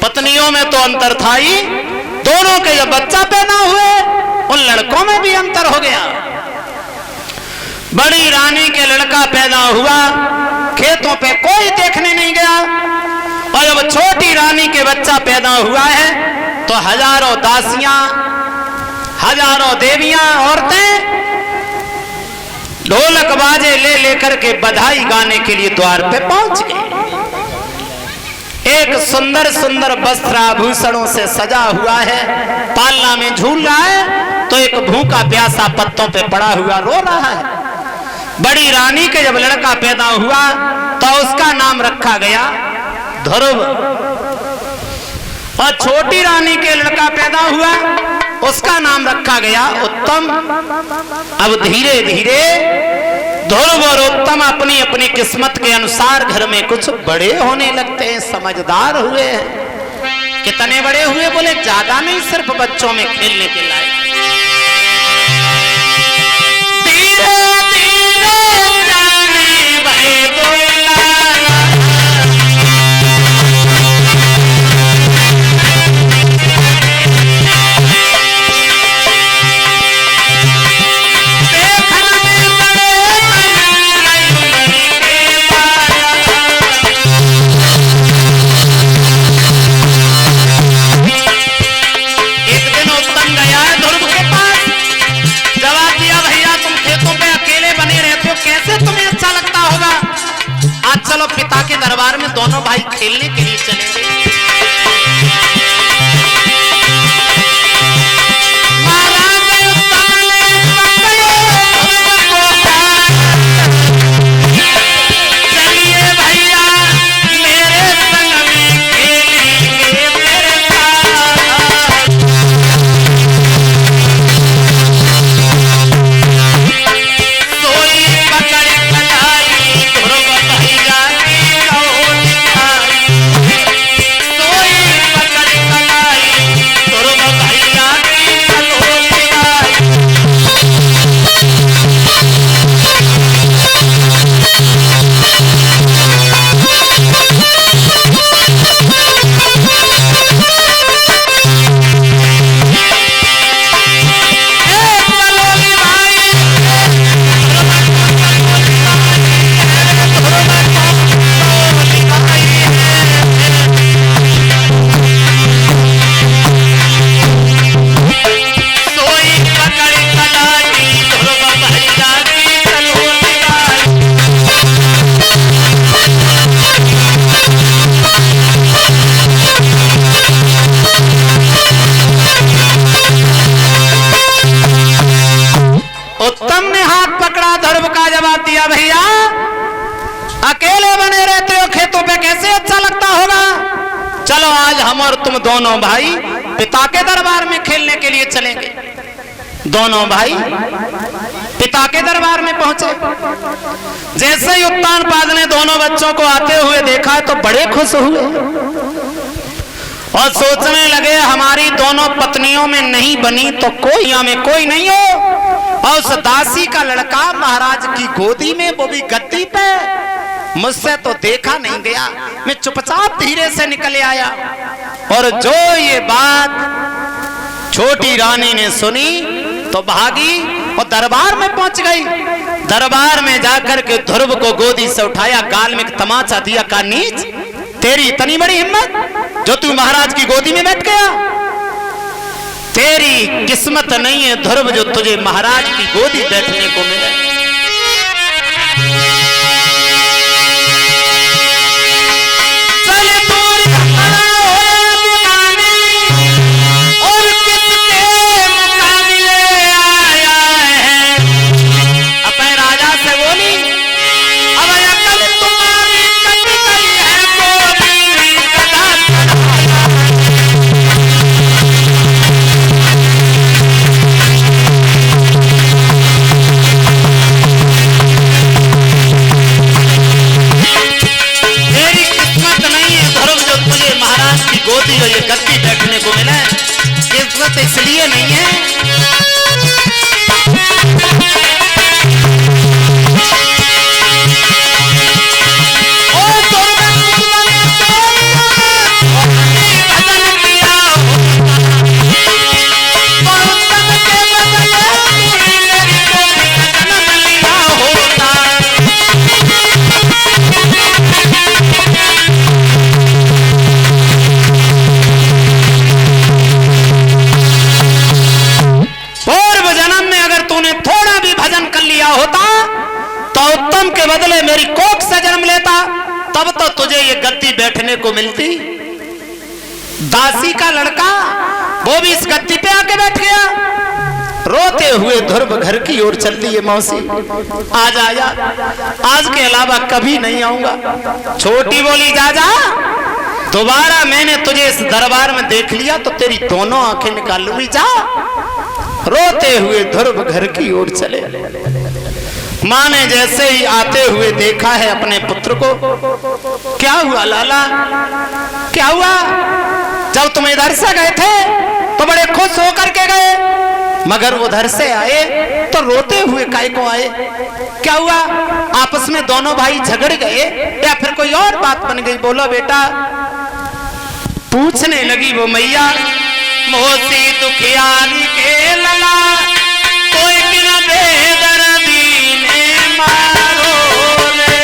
पत्नियों में तो अंतर था ही, दोनों के जब बच्चा पैदा हुए उन लड़कों में भी अंतर हो गया। बड़ी रानी के लड़का पैदा हुआ, खेतों पे कोई देखने नहीं गया, और जब छोटी रानी के बच्चा पैदा हुआ है तो हजारों दासियां, हजारों देवियां, औरतें ढोलक बाजे ले लेकर के बधाई गाने के लिए द्वार पे पहुंच गए। एक सुंदर सुंदर वस्त्र आभूषणों से सजा हुआ है, पालना में झूल रहा है, तो एक भूखा प्यासा पत्तों पे पड़ा हुआ रो रहा है। बड़ी रानी के जब लड़का पैदा हुआ तो उसका नाम रखा गया ध्रुव, और छोटी रानी के लड़का पैदा हुआ उसका नाम रखा गया उत्तम। अब धीरे धीरे ध्रुव और उत्तम अपनी अपनी किस्मत के अनुसार घर में कुछ बड़े होने लगते हैं, समझदार हुए हैं। कितने बड़े हुए बोले, ज्यादा नहीं, सिर्फ बच्चों में खेलने के लायक। चलो पिता के दरबार में दोनों भाई खेलने के लिए चलेंगे। चलिए भैया मेरे संग में खेलेंगे मेरे साथ। सोई पकड़ कलाई ध्रुव भैया दिया, भैया अकेले बने रहते हो खेतों पे, कैसे अच्छा लगता होगा। चलो आज हम और तुम दोनों भाई पिता के दरबार में खेलने के लिए चलेंगे। दोनों भाई पिता के दरबार में पहुंचे। जैसे ही उत्तानपाद ने दोनों बच्चों को आते हुए देखा तो बड़े खुश हुए और सोचने लगे हमारी दोनों पत्नियों में नहीं बनी तो कोई में कोई नहीं हो। और उस दासी का लड़का महाराज की गोदी में, वो भी गद्दी पे, मुझसे तो देखा नहीं गया। मैं चुपचाप धीरे से निकल आया और जो ये बात छोटी रानी ने सुनी तो भागी और दरबार में पहुंच गई। दरबार में जाकर के ध्रुव को गोदी से उठाया, गाल में तमाचा दिया, का नीच, तेरी इतनी बड़ी हिम्मत जो तू महाराज की गोदी में बैठ गया। तेरी किस्मत नहीं है ध्रुव जो तुझे महाराज की गोदी बैठने को मिले। तब तो तुझे ये गद्दी बैठने को मिलती। दासी का लड़का वो भी इस गद्दी पे आके बैठ गया। रोते हुए ध्रुव घर की ओर चल दी है। मौसी आज आया, आज के अलावा कभी नहीं आऊंगा। छोटी बोली जा जा, दोबारा मैंने तुझे इस दरबार में देख लिया तो तेरी दोनों आंखें निकाल लूंगी। जा। रोते हुए ध्रुव घर की ओर चले। माँ ने जैसे ही आते हुए देखा है अपने पुत्र को, क्या हुआ लाला, क्या हुआ? जब तुम इधर से गए थे तो बड़े खुश होकर के गए, मगर उधर से आए तो रोते हुए काहे को आए? क्या हुआ? आपस में दोनों भाई झगड़ गए या फिर कोई और बात बन गई? बोलो बेटा। पूछने लगी वो मैया। मोसी दुखियारी के लला कोई बिना बेदर्दी ने मारो रे।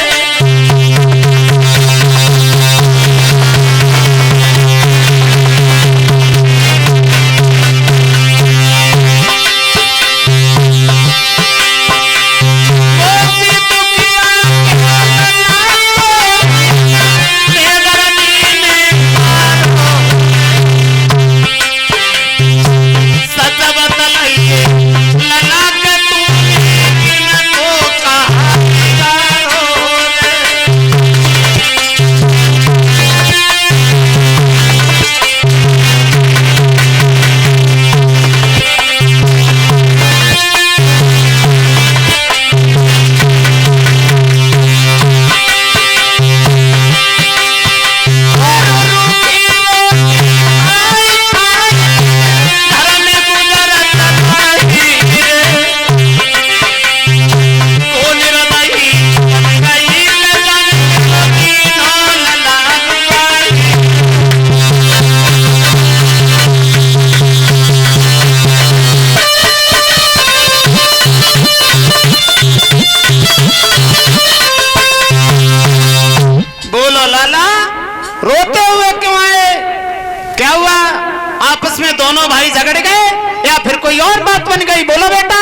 दोनों भाई झगड़ गए या फिर कोई और बात बन गई? बोलो बेटा।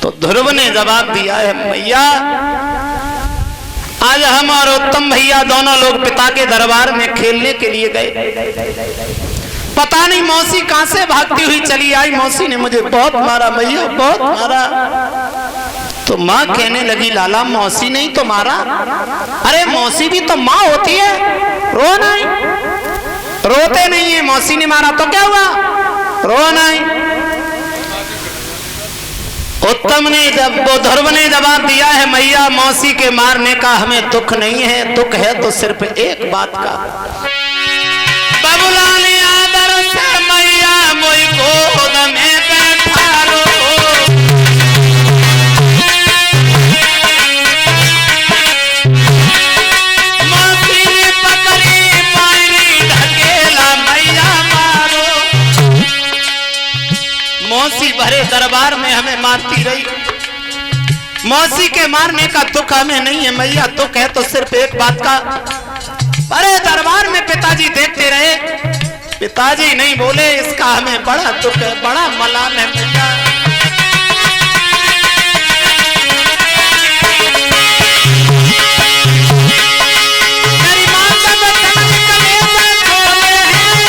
तो ध्रुव ने जवाब दिया है, मैया आज हम और उत्तम भैया दोनों लोग पिता के दरबार में खेलने के लिए गए। पता नहीं मौसी कहां से भागती हुई चली आई। मौसी ने मुझे बहुत मारा भैया, बहुत मारा। तो माँ कहने लगी, लाला मौसी नहीं तो मारा? अरे मौसी भी तो माँ होती है, रो नहीं, रोते नहीं है। मौसी ने मारा तो क्या हुआ, रो नहीं। उत्तम ने जब वो ध्रुव ने जवाब दिया है, मैया मौसी के मारने का हमें दुख नहीं है, दुख है तो सिर्फ एक बात का। बबुला ने आदर से मैया मोई गोद में बैठा रो। मौसी ने पकड़ी पानी ढकेला, मैया मारो। मौसी भरे दरबार में हमें मारती रही। मौसी के मारने का दुख हमें नहीं है मैया, दुख है तो सिर्फ एक बात का। अरे दरबार में पिताजी देखते रहे, पिताजी नहीं बोले, इसका हमें बड़ा दुख है, बड़ा मलाल है मैया। मेरी मां का बचन कलेजा खोले हैं,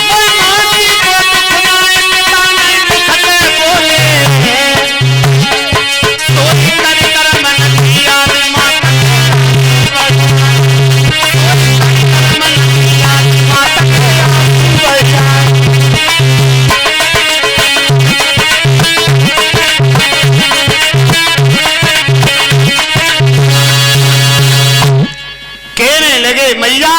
मेरी मौसी को दुख नाए, पिता नहीं दुखते बोले हैं। सोच कर कर मन किया माता, कहने लगे मैया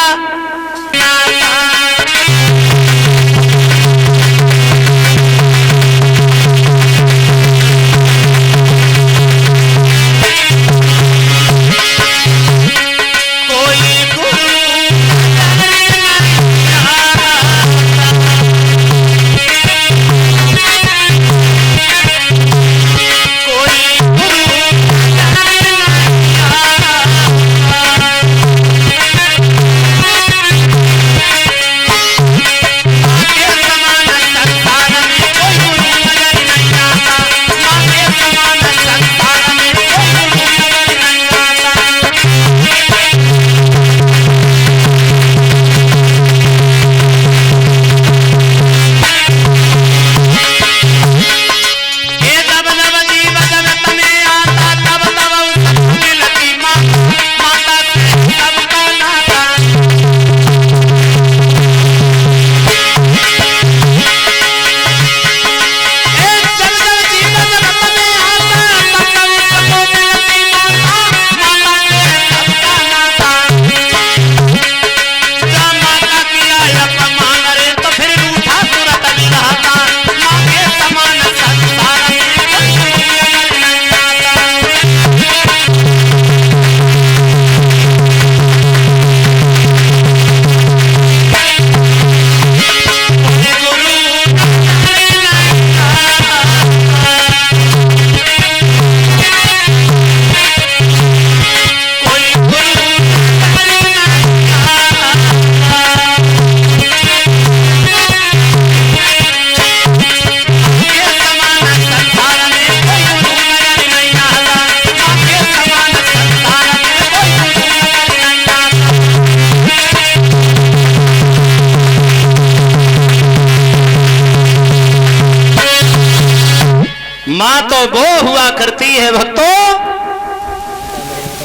बताती है भक्तों,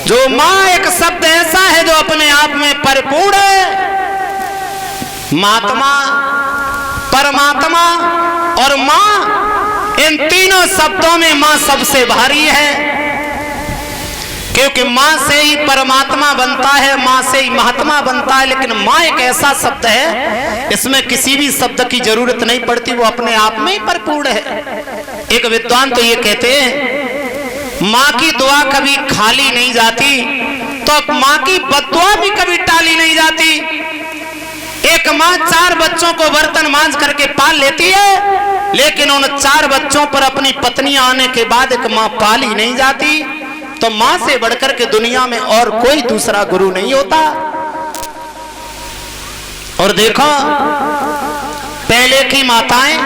जो मां एक शब्द ऐसा है जो अपने आप में परिपूर्ण है। महात्मा, परमात्मा और मां, इन तीनों शब्दों में मां सबसे भारी है, क्योंकि मां से ही परमात्मा बनता है, मां से ही महात्मा बनता है। लेकिन मां एक ऐसा शब्द है, इसमें किसी भी शब्द की जरूरत नहीं पड़ती, वो अपने आप में ही परिपूर्ण है। एक विद्वान तो ये कहते हैं, मां की दुआ कभी खाली नहीं जाती, तो मां की बद्दुआ भी कभी टाली नहीं जाती। एक मां 4 बच्चों को बर्तन मांज करके पाल लेती है, लेकिन उन 4 बच्चों पर अपनी पत्नियां आने के बाद एक मां पाली नहीं जाती। तो मां से बढ़कर के दुनिया में और कोई दूसरा गुरु नहीं होता। और देखो, पहले की माताएं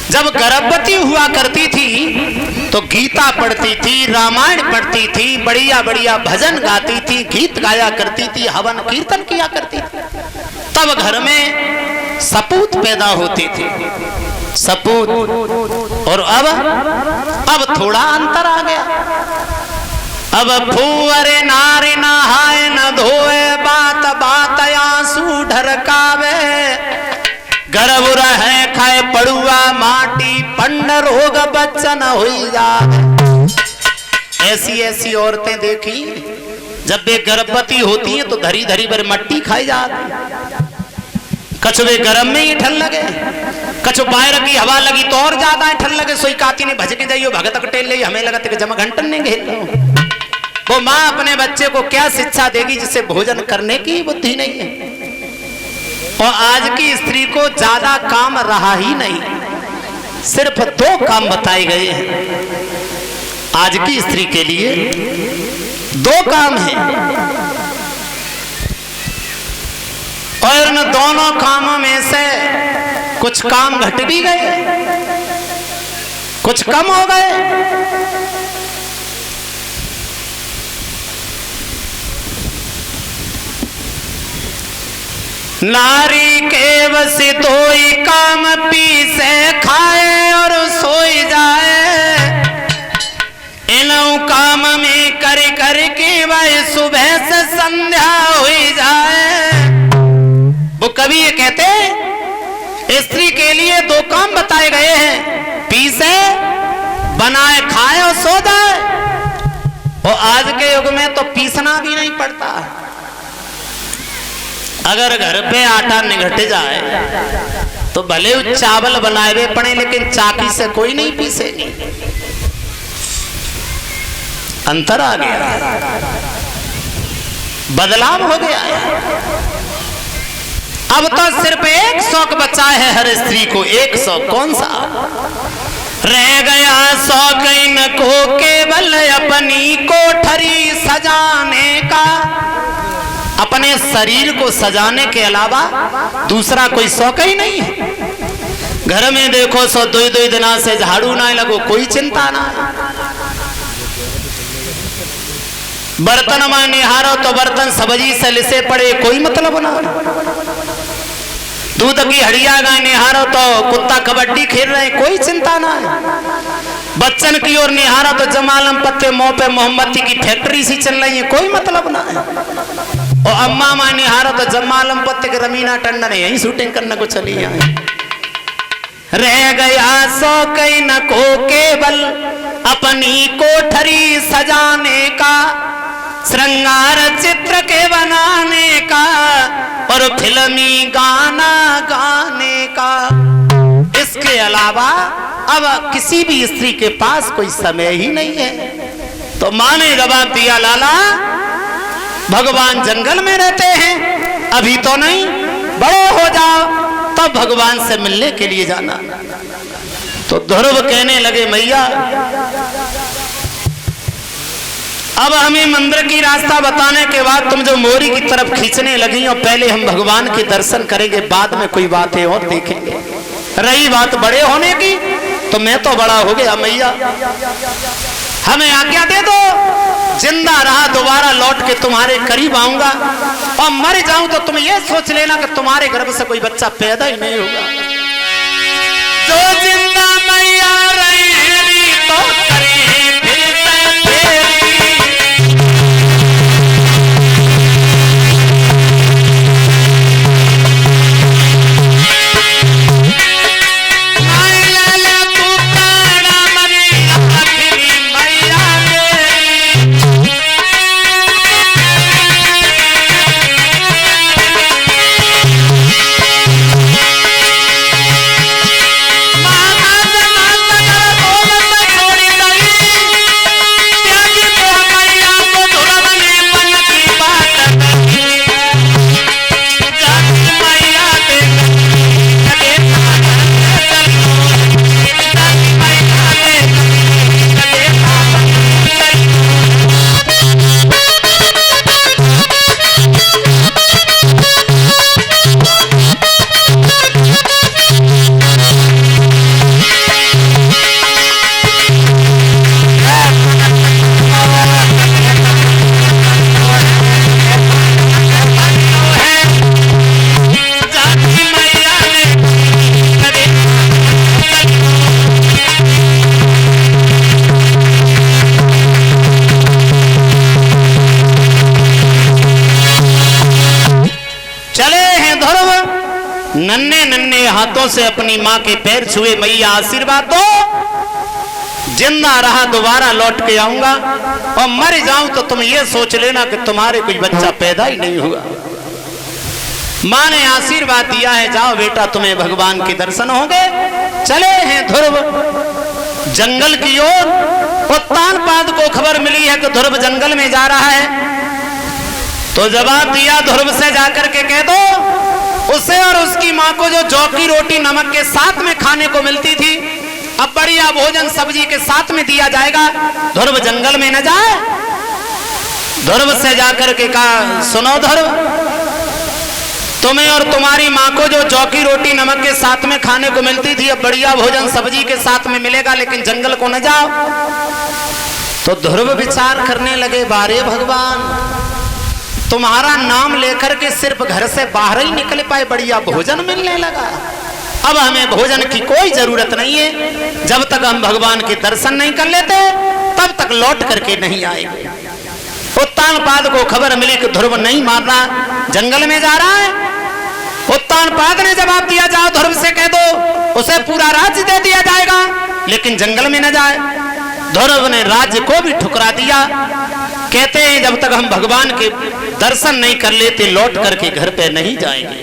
जब गर्भवती हुआ करती थी तो गीता पढ़ती थी, रामायण पढ़ती थी, बढ़िया बढ़िया भजन गाती थी, गीत गाया करती थी, हवन कीर्तन किया करती थी। तब घर में सपूत पैदा होती थी, सपूत। और अब थोड़ा अंतर आ गया। अब फूअरे नारी नहाए न धोए, बात बात आंसू ढरकावे, गर्भ रहे खाए पड़ुआ माटी, पंड रोग बच्चन हुई जा। ऐसी ऐसी औरतें देखी, जब वे गर्भवती होती हैं तो धरी धरी भर मट्टी खाई जाती। कछुए गरम में ही ठल लगे, कछु बाहर की हवा लगी तो और ज्यादा ठल लगे। सोई काती ने भजके जाइयो भगत कटेल ले, हमें लगा कि जमा घंटन ने घेर। वो माँ अपने बच्चे को क्या शिक्षा देगी जिसे भोजन करने की बुद्धि नहीं है। और आज की स्त्री को ज्यादा काम रहा ही नहीं, सिर्फ 2 काम बताए गए हैं। आज की स्त्री के लिए 2 काम हैं, और इन दोनों कामों में से कुछ काम घट भी गए, कुछ कम हो गए। नारी के बस 2 ही काम, पी से खाए और सोई जाए। इन काम में कर कर के भाई सुबह से संध्या हुई जाए। वो कवि ये कहते, स्त्री के लिए 2 काम बताए गए हैं, पी से, बनाए खाए और सो जाए। और आज के युग में तो पीसना भी नहीं पड़ता। अगर घर पे आटा निगट जाए तो भले चावल बनाए हुए पड़े, लेकिन चाकी से कोई नहीं पीसेगी। अंतर आ गया, बदलाव हो गया है। अब तो सिर्फ एक शौक बचा है हर स्त्री को, एक शौक। कौन सा? रह गया शौक इनको केवल अपनी कोठरी सजाने का। अपने शरीर को सजाने के अलावा दूसरा कोई शौक ही नहीं है। घर में देखो 100-2 दिना से झाड़ू ना लगो, कोई चिंता ना। बर्तन में निहारो तो बर्तन सब्जी से लिसे पड़े, कोई मतलब ना। दूध की हड़िया गाय निहारो तो कुत्ता कबड्डी खेल रहे, कोई चिंता ना है। बच्चन की ओर निहारो तो जमालम पत्ते मुंह पे मोमबत्ती की फैक्ट्री सी चल रही है, कोई मतलब ना है। और अम्मा माँ निहारो तो जमालम पत्ते के रमीना टंडन यही शूटिंग करने को चली है। रह गया शौक न को केवल अपनी कोठरी सजाने का, श्रृंगार चित्र के बनाने का, और फिल्मी गाना गाने का। इसके अलावा अब किसी भी स्त्री के पास कोई समय ही नहीं है। तो माँ ने जवाब दिया, लाला भगवान जंगल में रहते हैं, अभी तो नहीं, बड़े हो जाओ तब तो भगवान से मिलने के लिए जाना। तो ध्रुव कहने लगे, मैया अब हमें मंदिर की रास्ता बताने के बाद तुम जो मोरी की तरफ खींचने लगी हो, पहले हम भगवान के दर्शन करेंगे, बाद में कोई बातें और देखेंगे। रही बात बड़े होने की, तो मैं तो बड़ा हो गया मैया, हमें आज्ञा दे दो। जिंदा रहा दोबारा लौट के तुम्हारे करीब आऊंगा, और मर जाऊं तो तुम ये सोच लेना कि तुम्हारे गर्भ से कोई बच्चा पैदा ही नहीं होगा। जो जिंदा मैया रहेगी तो करे नन्हे नन्हे हाथों से अपनी माँ के पैर छुए, मैया आशीर्वाद दो, जिंदा रहा दोबारा लौट के आऊंगा, और मर जाऊं तो तुम ये सोच लेना कि तुम्हारे कोई बच्चा पैदा ही नहीं हुआ। माँ ने आशीर्वाद दिया है, जाओ बेटा तुम्हें भगवान के दर्शन होंगे। चले हैं ध्रुव जंगल की ओर। उत्तानपाद को खबर मिली है कि ध्रुव जंगल में जा रहा है, तो जवाब दिया ध्रुव से जाकर के कह दो उसे और उसकी माँ को जो जौ की रोटी नमक के साथ में खाने को मिलती थी, अब बढ़िया भोजन सब्जी के साथ में दिया जाएगा, ध्रुव जंगल में न जाए। ध्रुव से जाकर के कहा, सुनो ध्रुव, तुम्हें और तुम्हारी माँ को जो जौ की रोटी नमक के साथ में खाने को मिलती थी, अब बढ़िया भोजन सब्जी के साथ में मिलेगा, लेकिन जंगल को न जाओ। तो ध्रुव विचार करने लगे, बारे भगवान, तुम्हारा नाम लेकर के सिर्फ घर से बाहर ही निकल पाए, बढ़िया भोजन मिलने लगा। अब हमें भोजन की कोई जरूरत नहीं है, जब तक हम भगवान के दर्शन नहीं कर लेते तब तक लौट करके नहीं आएंगे। उत्तानपाद को खबर मिली कि ध्रुव नहीं मार रहा, जंगल में जा रहा है। उत्तानपाद ने जवाब दिया, जाओ ध्रुव से कह दो उसे पूरा राज्य दे दिया जाएगा, लेकिन जंगल में न जाए। ध्रुव ने राज्य को भी ठुकरा दिया। कहते हैं जब तक हम भगवान के दर्शन नहीं कर लेते लौट करके घर पे नहीं जाएंगे।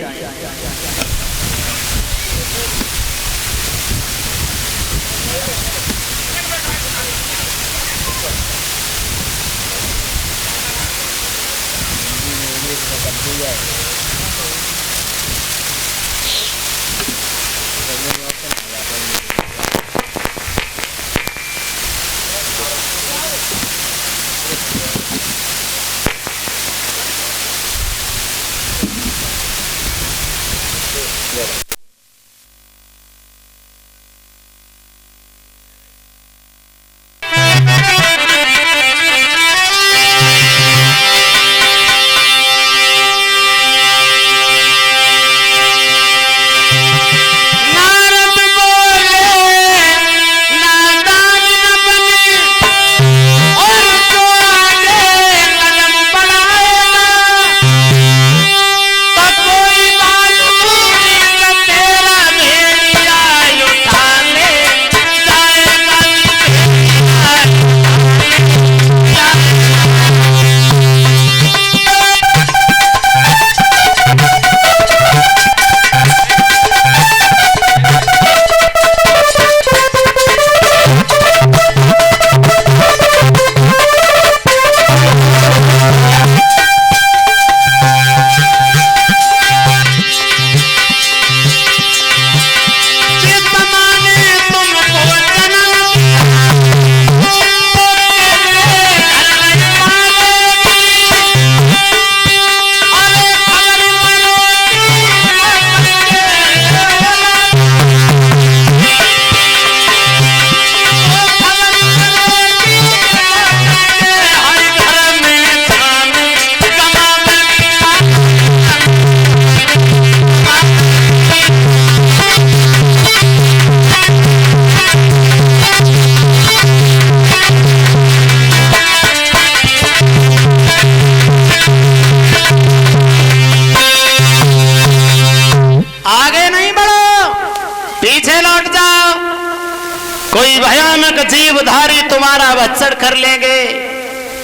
कोई भयानक जीवधारी तुम्हारा भक्षण कर लेंगे,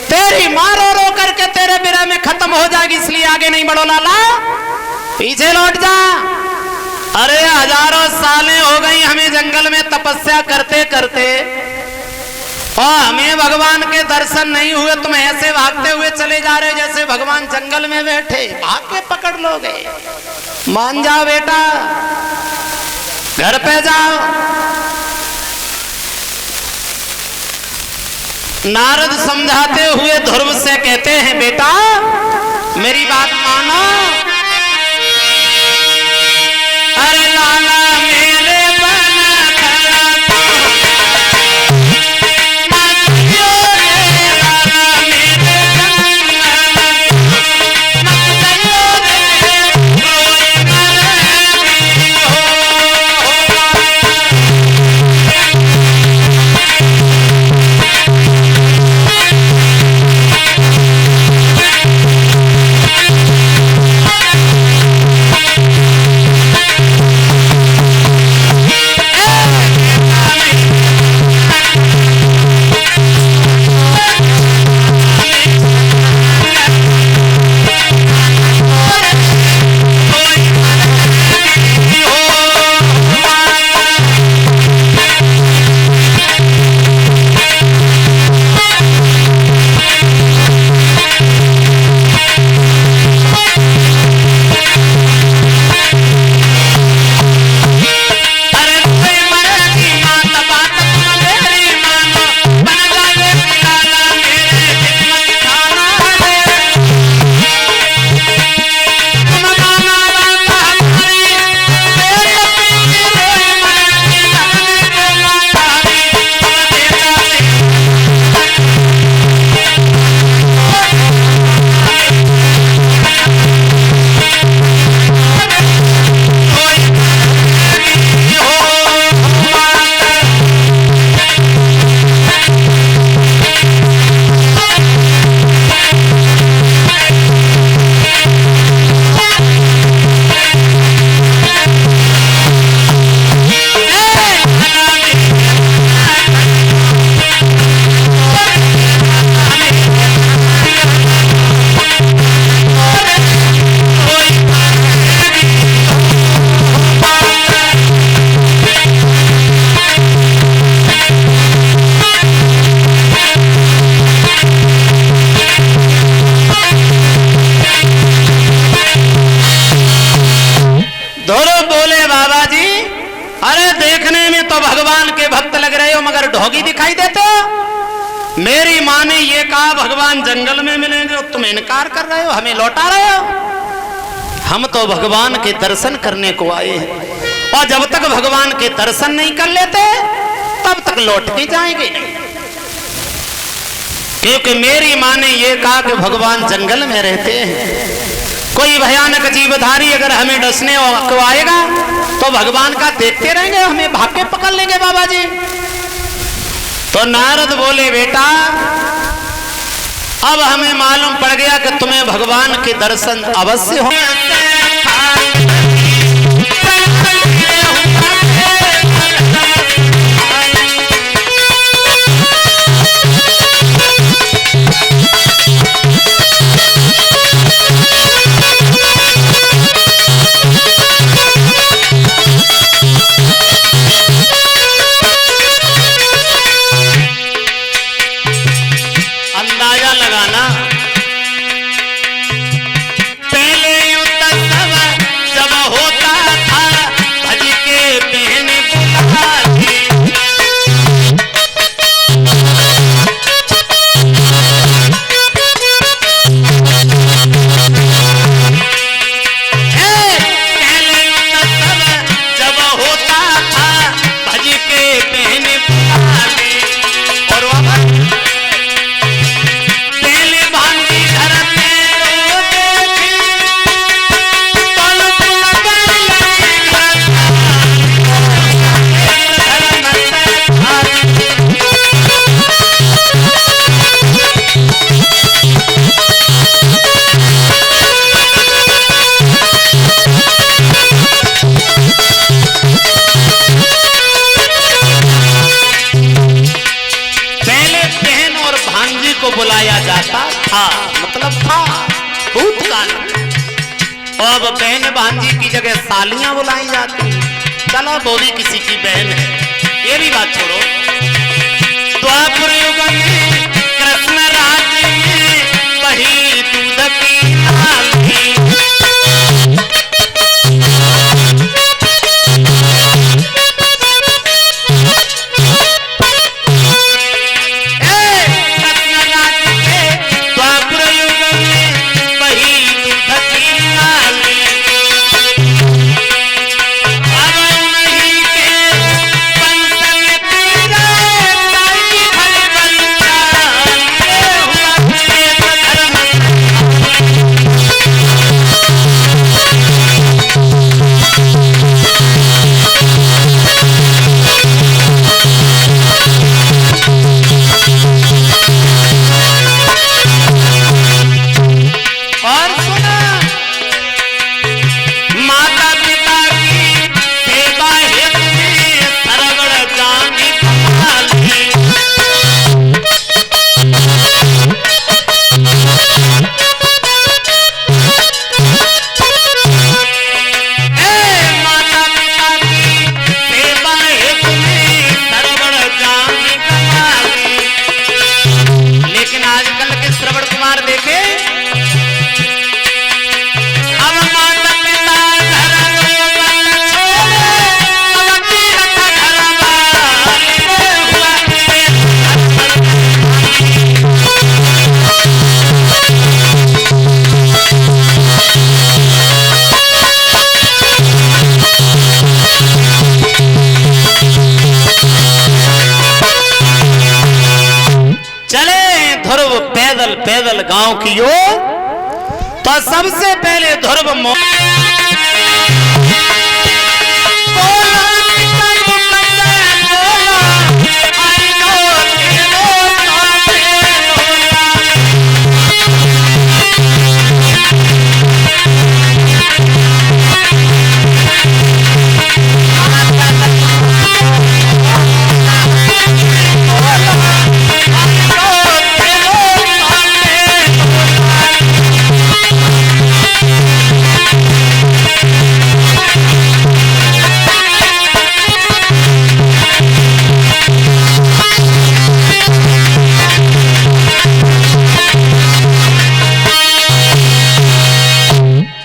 तेरी मां रो रो करके तेरे बिरह में खत्म हो जाएगी, इसलिए आगे नहीं बढ़ो लाला, पीछे लौट जा। अरे हजारों सालें हो गई हमें जंगल में तपस्या करते करते और हमें भगवान के दर्शन नहीं हुए, तुम ऐसे भागते हुए चले जा रहे जैसे भगवान जंगल में बैठे, भाग के पकड़ लोगे। मान जाओ बेटा, घर पे जाओ। नारद समझाते हुए ध्रुव से कहते हैं, बेटा मेरी बात मानो। अरे लाला मेरे बना खड़ा तू, लाला मेरे जंगल ढोगी दिखाई देते हो? मेरी माँ ने ये कहा भगवान जंगल में मिलेंगे, तुम इनकार कर रहे हो, हमें लौटा रहे हो। हम तो भगवान के दर्शन करने को आए हैं, और जब तक भगवान के दर्शन नहीं कर लेते तब तक लौट के जाएंगे नहीं। क्योंकि मेरी माँ ने ये कहा कि भगवान जंगल में रहते हैं, कोई भयानक जीवधारी अगर हमें डसने को आएगा तो भगवान का देखते रहेंगे, हमें भाग के पकड़ लेंगे बाबा जी। तो नारद बोले बेटा अब हमें मालूम पड़ गया कि तुम्हें भगवान के दर्शन अवश्य हो। बुलाया जाता था, मतलब था भूतकाल। अब बहन भांजी की जगह सालियां बुलाई जाती। चलो वो भी किसी की बहन है, ये भी बात छोड़ो। द्वापर युग में कृष्ण राज्य में वही दूध की नाली। पैदल गांव की ओर। तो सबसे पहले ध्रुव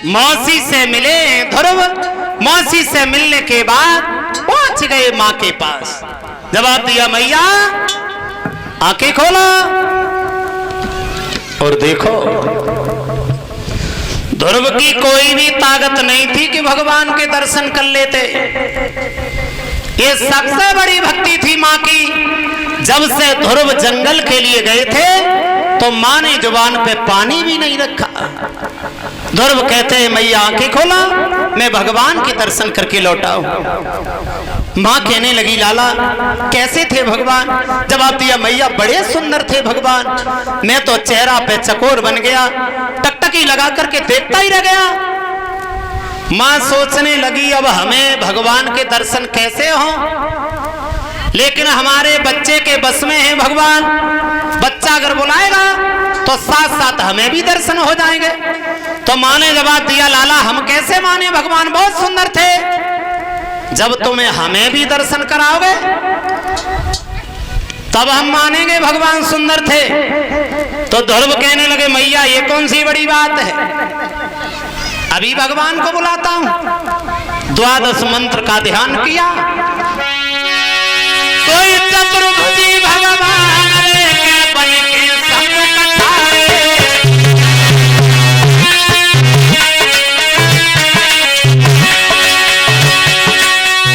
मौसी से मिले। ध्रुव मौसी से मिलने के बाद पहुंच गए मां के पास। जवाब दिया, मैया आंखें खोलो और देखो। ध्रुव की कोई भी ताकत नहीं थी कि भगवान के दर्शन कर लेते। ये सबसे बड़ी भक्ति थी माँ की। जब से ध्रुव जंगल के लिए गए थे तो माँ ने जुबान पे पानी भी नहीं रखा। ध्रुव कहते हैं, मैया आंखें खोला, मैं भगवान के दर्शन करके लौटा हूं। माँ कहने लगी, लाला कैसे थे भगवान? जवाब दिया, मैया बड़े सुंदर थे भगवान, मैं तो चेहरा पे चकोर बन गया, टकटकी लगा करके देखता ही रह गया। माँ सोचने लगी, अब हमें भगवान के दर्शन कैसे हों? लेकिन हमारे बच्चे के बस में है भगवान। बच्चा अगर बुलाएगा तो साथ साथ हमें भी दर्शन हो जाएंगे। तो माँ ने जवाब दिया, लाला हम कैसे माने, भगवान बहुत सुंदर थे। जब तुम्हें हमें भी दर्शन कराओगे तब हम मानेंगे भगवान सुंदर थे। तो ध्रुव कहने लगे, मैया ये कौन सी बड़ी बात है, अभी भगवान को बुलाता हूं। 12 मंत्र का ध्यान किया, कोई चतुर्भुजी भगवान के बन के सब कथाए।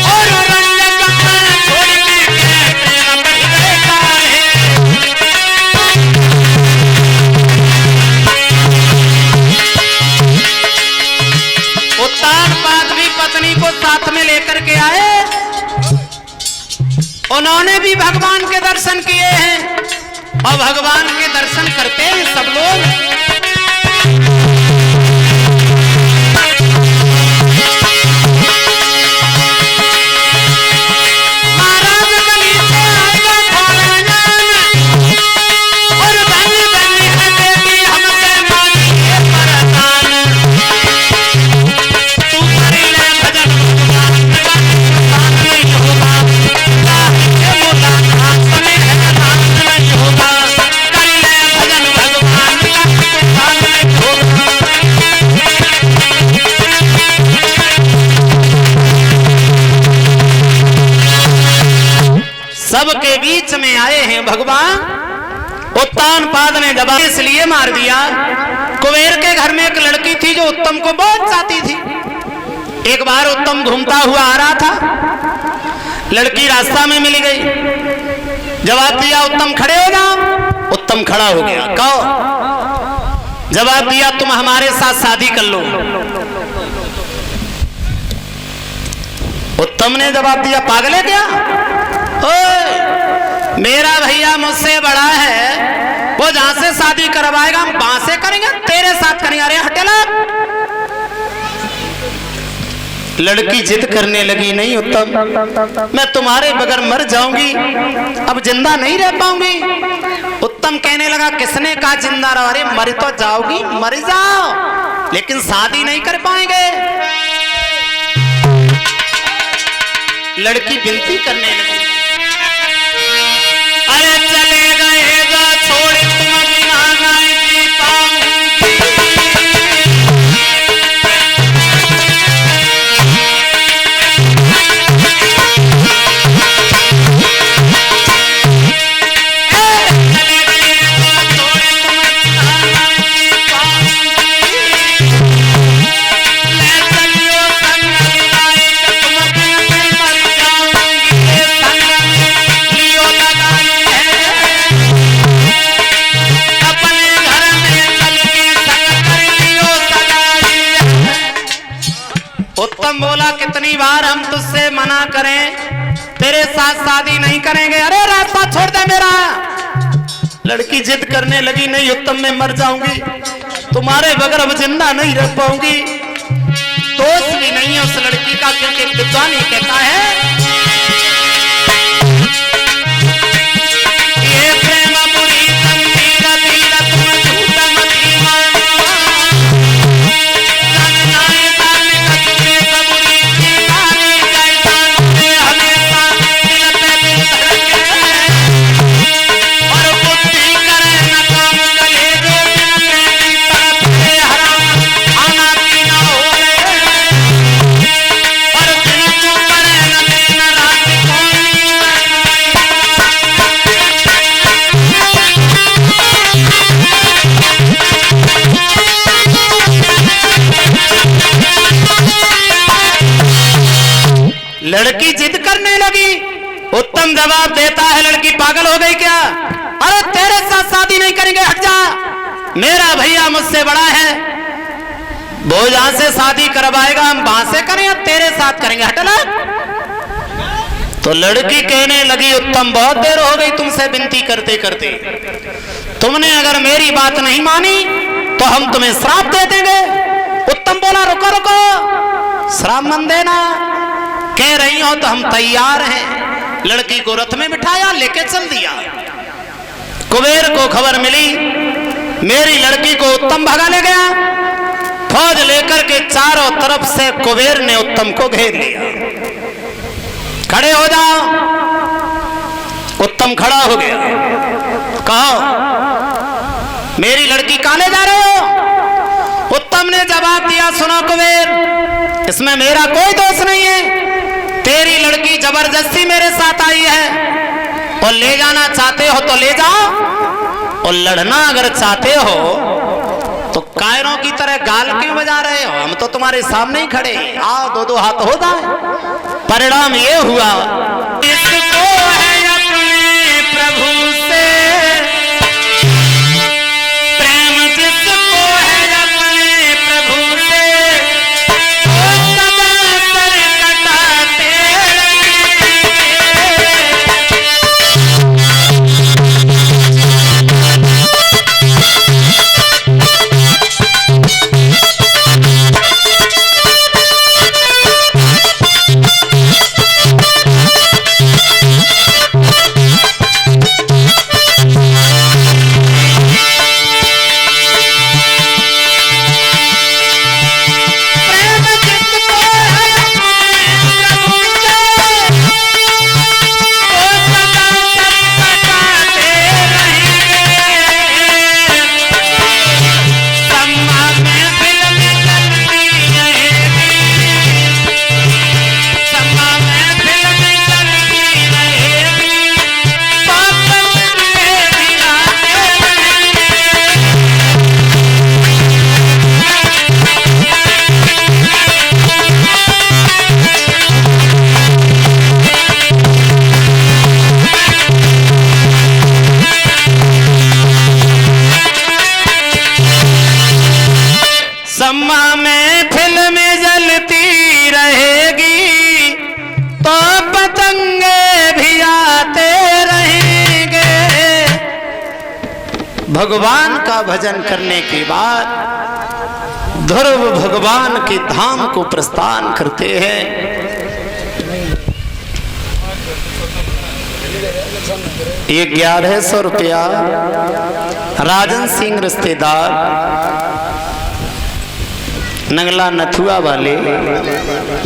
और रंजक छोड़ के प्रेम बहिरेगा है। उत्तानपाद भी पत्नी को साथ में लेकर के आए। उन्होंने भी भगवान के दर्शन किए हैं और भगवान के दर्शन करते हैं सब लोग। महाराज गली से आएगा खाना और धनी धनी है बेटी हमसे मांगिए वरदान। तू कर ले भजन भगवान नहीं होगा, सबके बीच में आए हैं भगवान। उत्तानपाद ने जवाब इसलिए मार दिया, कुबेर के घर में एक लड़की थी जो उत्तम को बहुत चाहती थी। एक बार उत्तम घूमता हुआ आ रहा था, लड़की रास्ता में मिल गई। जवाब दिया, उत्तम खड़े हो जाओ। उत्तम खड़ा हो गया। कहो? जवाब दिया, तुम हमारे साथ शादी कर लो। उत्तम ने जवाब दिया, पागल है क्या? ओए, मेरा भैया मुझसे बड़ा है, वो जहां से शादी करवाएगा हम वहां से करेंगे, तेरे साथ करेंगे। अरे हटेला। लड़की जिद करने लगी, नहीं उत्तम मैं तुम्हारे बगैर मर जाऊंगी, अब जिंदा नहीं रह पाऊंगी। उत्तम कहने लगा, किसने कहा जिंदा रहो? अरे मर तो जाओगी, मर जाओ, लेकिन शादी नहीं कर पाएंगे। लड़की विनती करने लगी, अरे चले गए जो छोड़ तुम बिना नहीं जी पाऊंगी। उत्तम बोला, कितनी बार हम तुझसे मना करें, तेरे साथ शादी नहीं करेंगे। अरे रास्ता छोड़ दे मेरा। लड़की जिद करने लगी, नहीं उत्तम मैं मर जाऊंगी, तुम्हारे बगैर अब जिंदा नहीं रह पाऊंगी। दोष भी नहीं है उस लड़की का, क्योंकि विद्वान ही कहता है, ये प्रेम बुरी संधि रति तुम झूठ मती मानो। लगी। उत्तम जवाब देता है, लड़की पागल हो गई क्या? अरे तेरे साथ शादी नहीं करेंगे, हट जा, मेरा भैया मुझसे बड़ा है, वो जहां से शादी करवाएगा हम वहां से करें या तेरे साथ करेंगे, हटना। तो लड़की कहने लगी, उत्तम बहुत देर हो गई तुमसे विनती करते करते, तुमने अगर मेरी बात नहीं मानी तो हम तुम्हें श्राप दे देंगे। उत्तम बोला, रुको रुको, श्राप मन देना, कह रही हो तो हम तैयार हैं। लड़की को रथ में बिठाया, लेके चल दिया। कुबेर को खबर मिली, मेरी लड़की को उत्तम भगा ले गया। फौज लेकर के चारों तरफ से कुबेर ने उत्तम को घेर लिया। खड़े हो जाओ। उत्तम खड़ा हो गया। कहो मेरी लड़की कहां ले जा रहे हो? उत्तम ने जवाब दिया, सुनो कुबेर, इसमें मेरा कोई दोष नहीं है, तेरी लड़की जबरदस्ती मेरे साथ आई है, और ले जाना चाहते हो तो ले जाओ, और लड़ना अगर चाहते हो तो कायरों की तरह गाल क्यों बजा रहे हो? हम तो तुम्हारे सामने ही खड़े, आओ दो दो हाथ हो जाए। परिणाम ये हुआ, इसको है अपने प्रभु से प्रेम, जिसको है अपने प्रभु से वो सदा सर कटाते भगवान का भजन करने के बाद ध्रुव भगवान के धाम को प्रस्थान करते हैं। 1100 रुपया राजन सिंह रिश्तेदार नंगला नथुआ वाले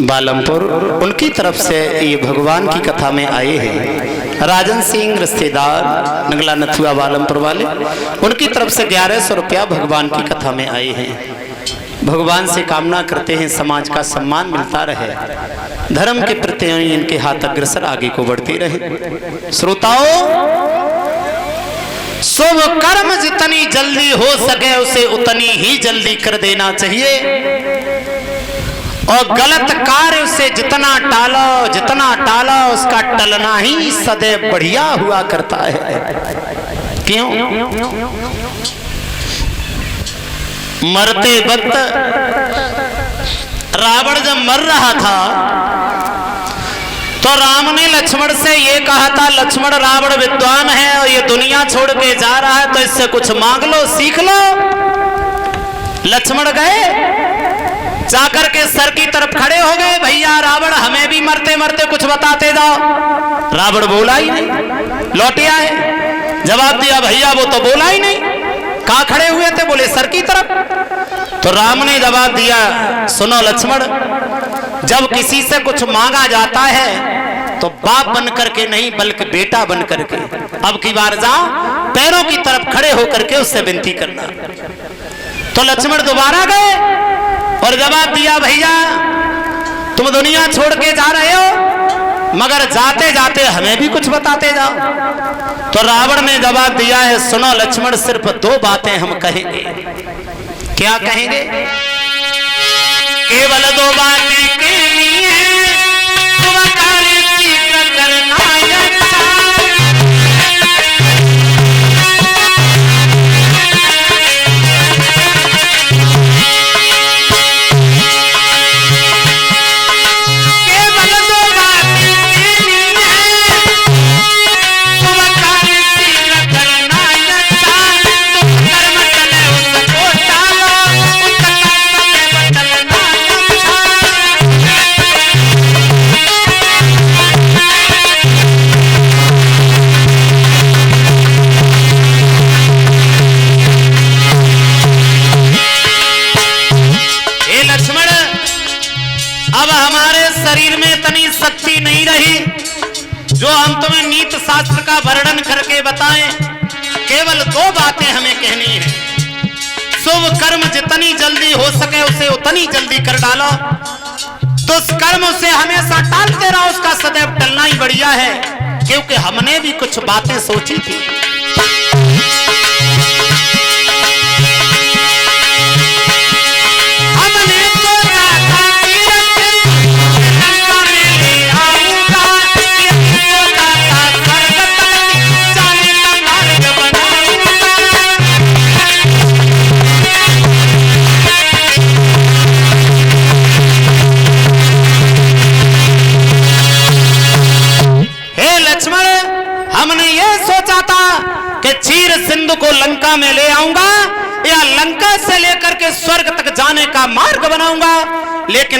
बालमपुर, उनकी तरफ से ये भगवान की कथा में आए हैं। राजन सिंह रिश्तेदार नंगला नथुआ बालमपुर वाले, उनकी तरफ से 1100 रुपया भगवान की कथा में आए हैं। भगवान से कामना करते हैं समाज का सम्मान मिलता रहे, धर्म के प्रति इनके हाथ अग्रसर आगे को बढ़ते रहे। श्रोताओं, शुभ कर्म जितनी जल्दी हो सके उसे उतनी ही जल्दी कर देना चाहिए, और गलत कार्य से जितना टालो उसका टलना ही सदैव बढ़िया हुआ करता है। क्यों? मरते वक्त रावण जब मर रहा था तो राम ने लक्ष्मण से ये कहा था, लक्ष्मण रावण विद्वान है और ये दुनिया छोड़ के जा रहा है, तो इससे कुछ मांग लो, सीख लो। लक्ष्मण गए, जाकर के सर की तरफ खड़े हो गए, भैया रावण हमें भी मरते मरते कुछ बताते जाओ। रावण बोला ही नहीं, लौटे आए, जवाब दिया भैया वो तो बोला ही नहीं। कहाँ खड़े हुए थे? बोले सर की तरफ। तो राम ने जवाब दिया, सुनो लक्ष्मण, जब किसी से कुछ मांगा जाता है तो बाप बन करके नहीं बल्कि बेटा बन करके, अब की बार जाओ पैरों की तरफ खड़े होकर के उससे विनती करना। तो लक्ष्मण दोबारा गए और जवाब दिया, भैया तुम दुनिया छोड़ के जा रहे हो मगर जाते जाते हमें भी कुछ बताते जाओ। तो रावण ने जवाब दिया है, सुनो लक्ष्मण, सिर्फ 2 बातें हम कहेंगे। क्या कहेंगे? केवल 2 बातें कहनी है, तुम कार्य की इतनी शक्ति नहीं रही जो हम तुम्हें नीति शास्त्र का वर्णन करके बताएं। केवल 2 बातें हमें कहनी है। शुभ कर्म जितनी जल्दी हो सके उसे उतनी जल्दी कर डालो, दुष्कर्म से हमेशा टालते रहो, उसका सदैव टलना ही बढ़िया है। क्योंकि हमने भी कुछ बातें सोची थी। हमने सोचा था लंका में ले आऊंगा, सोचा था स्वर्ग तक जाने का मार्ग बनाऊंगा। हे लक्ष्मण, हमने ये सोचा था कि क्षीर सिंधु को लंका में ले आऊंगा या लंका से लेकर के स्वर्ग तक जाने का मार्ग बनाऊंगा, लेकिन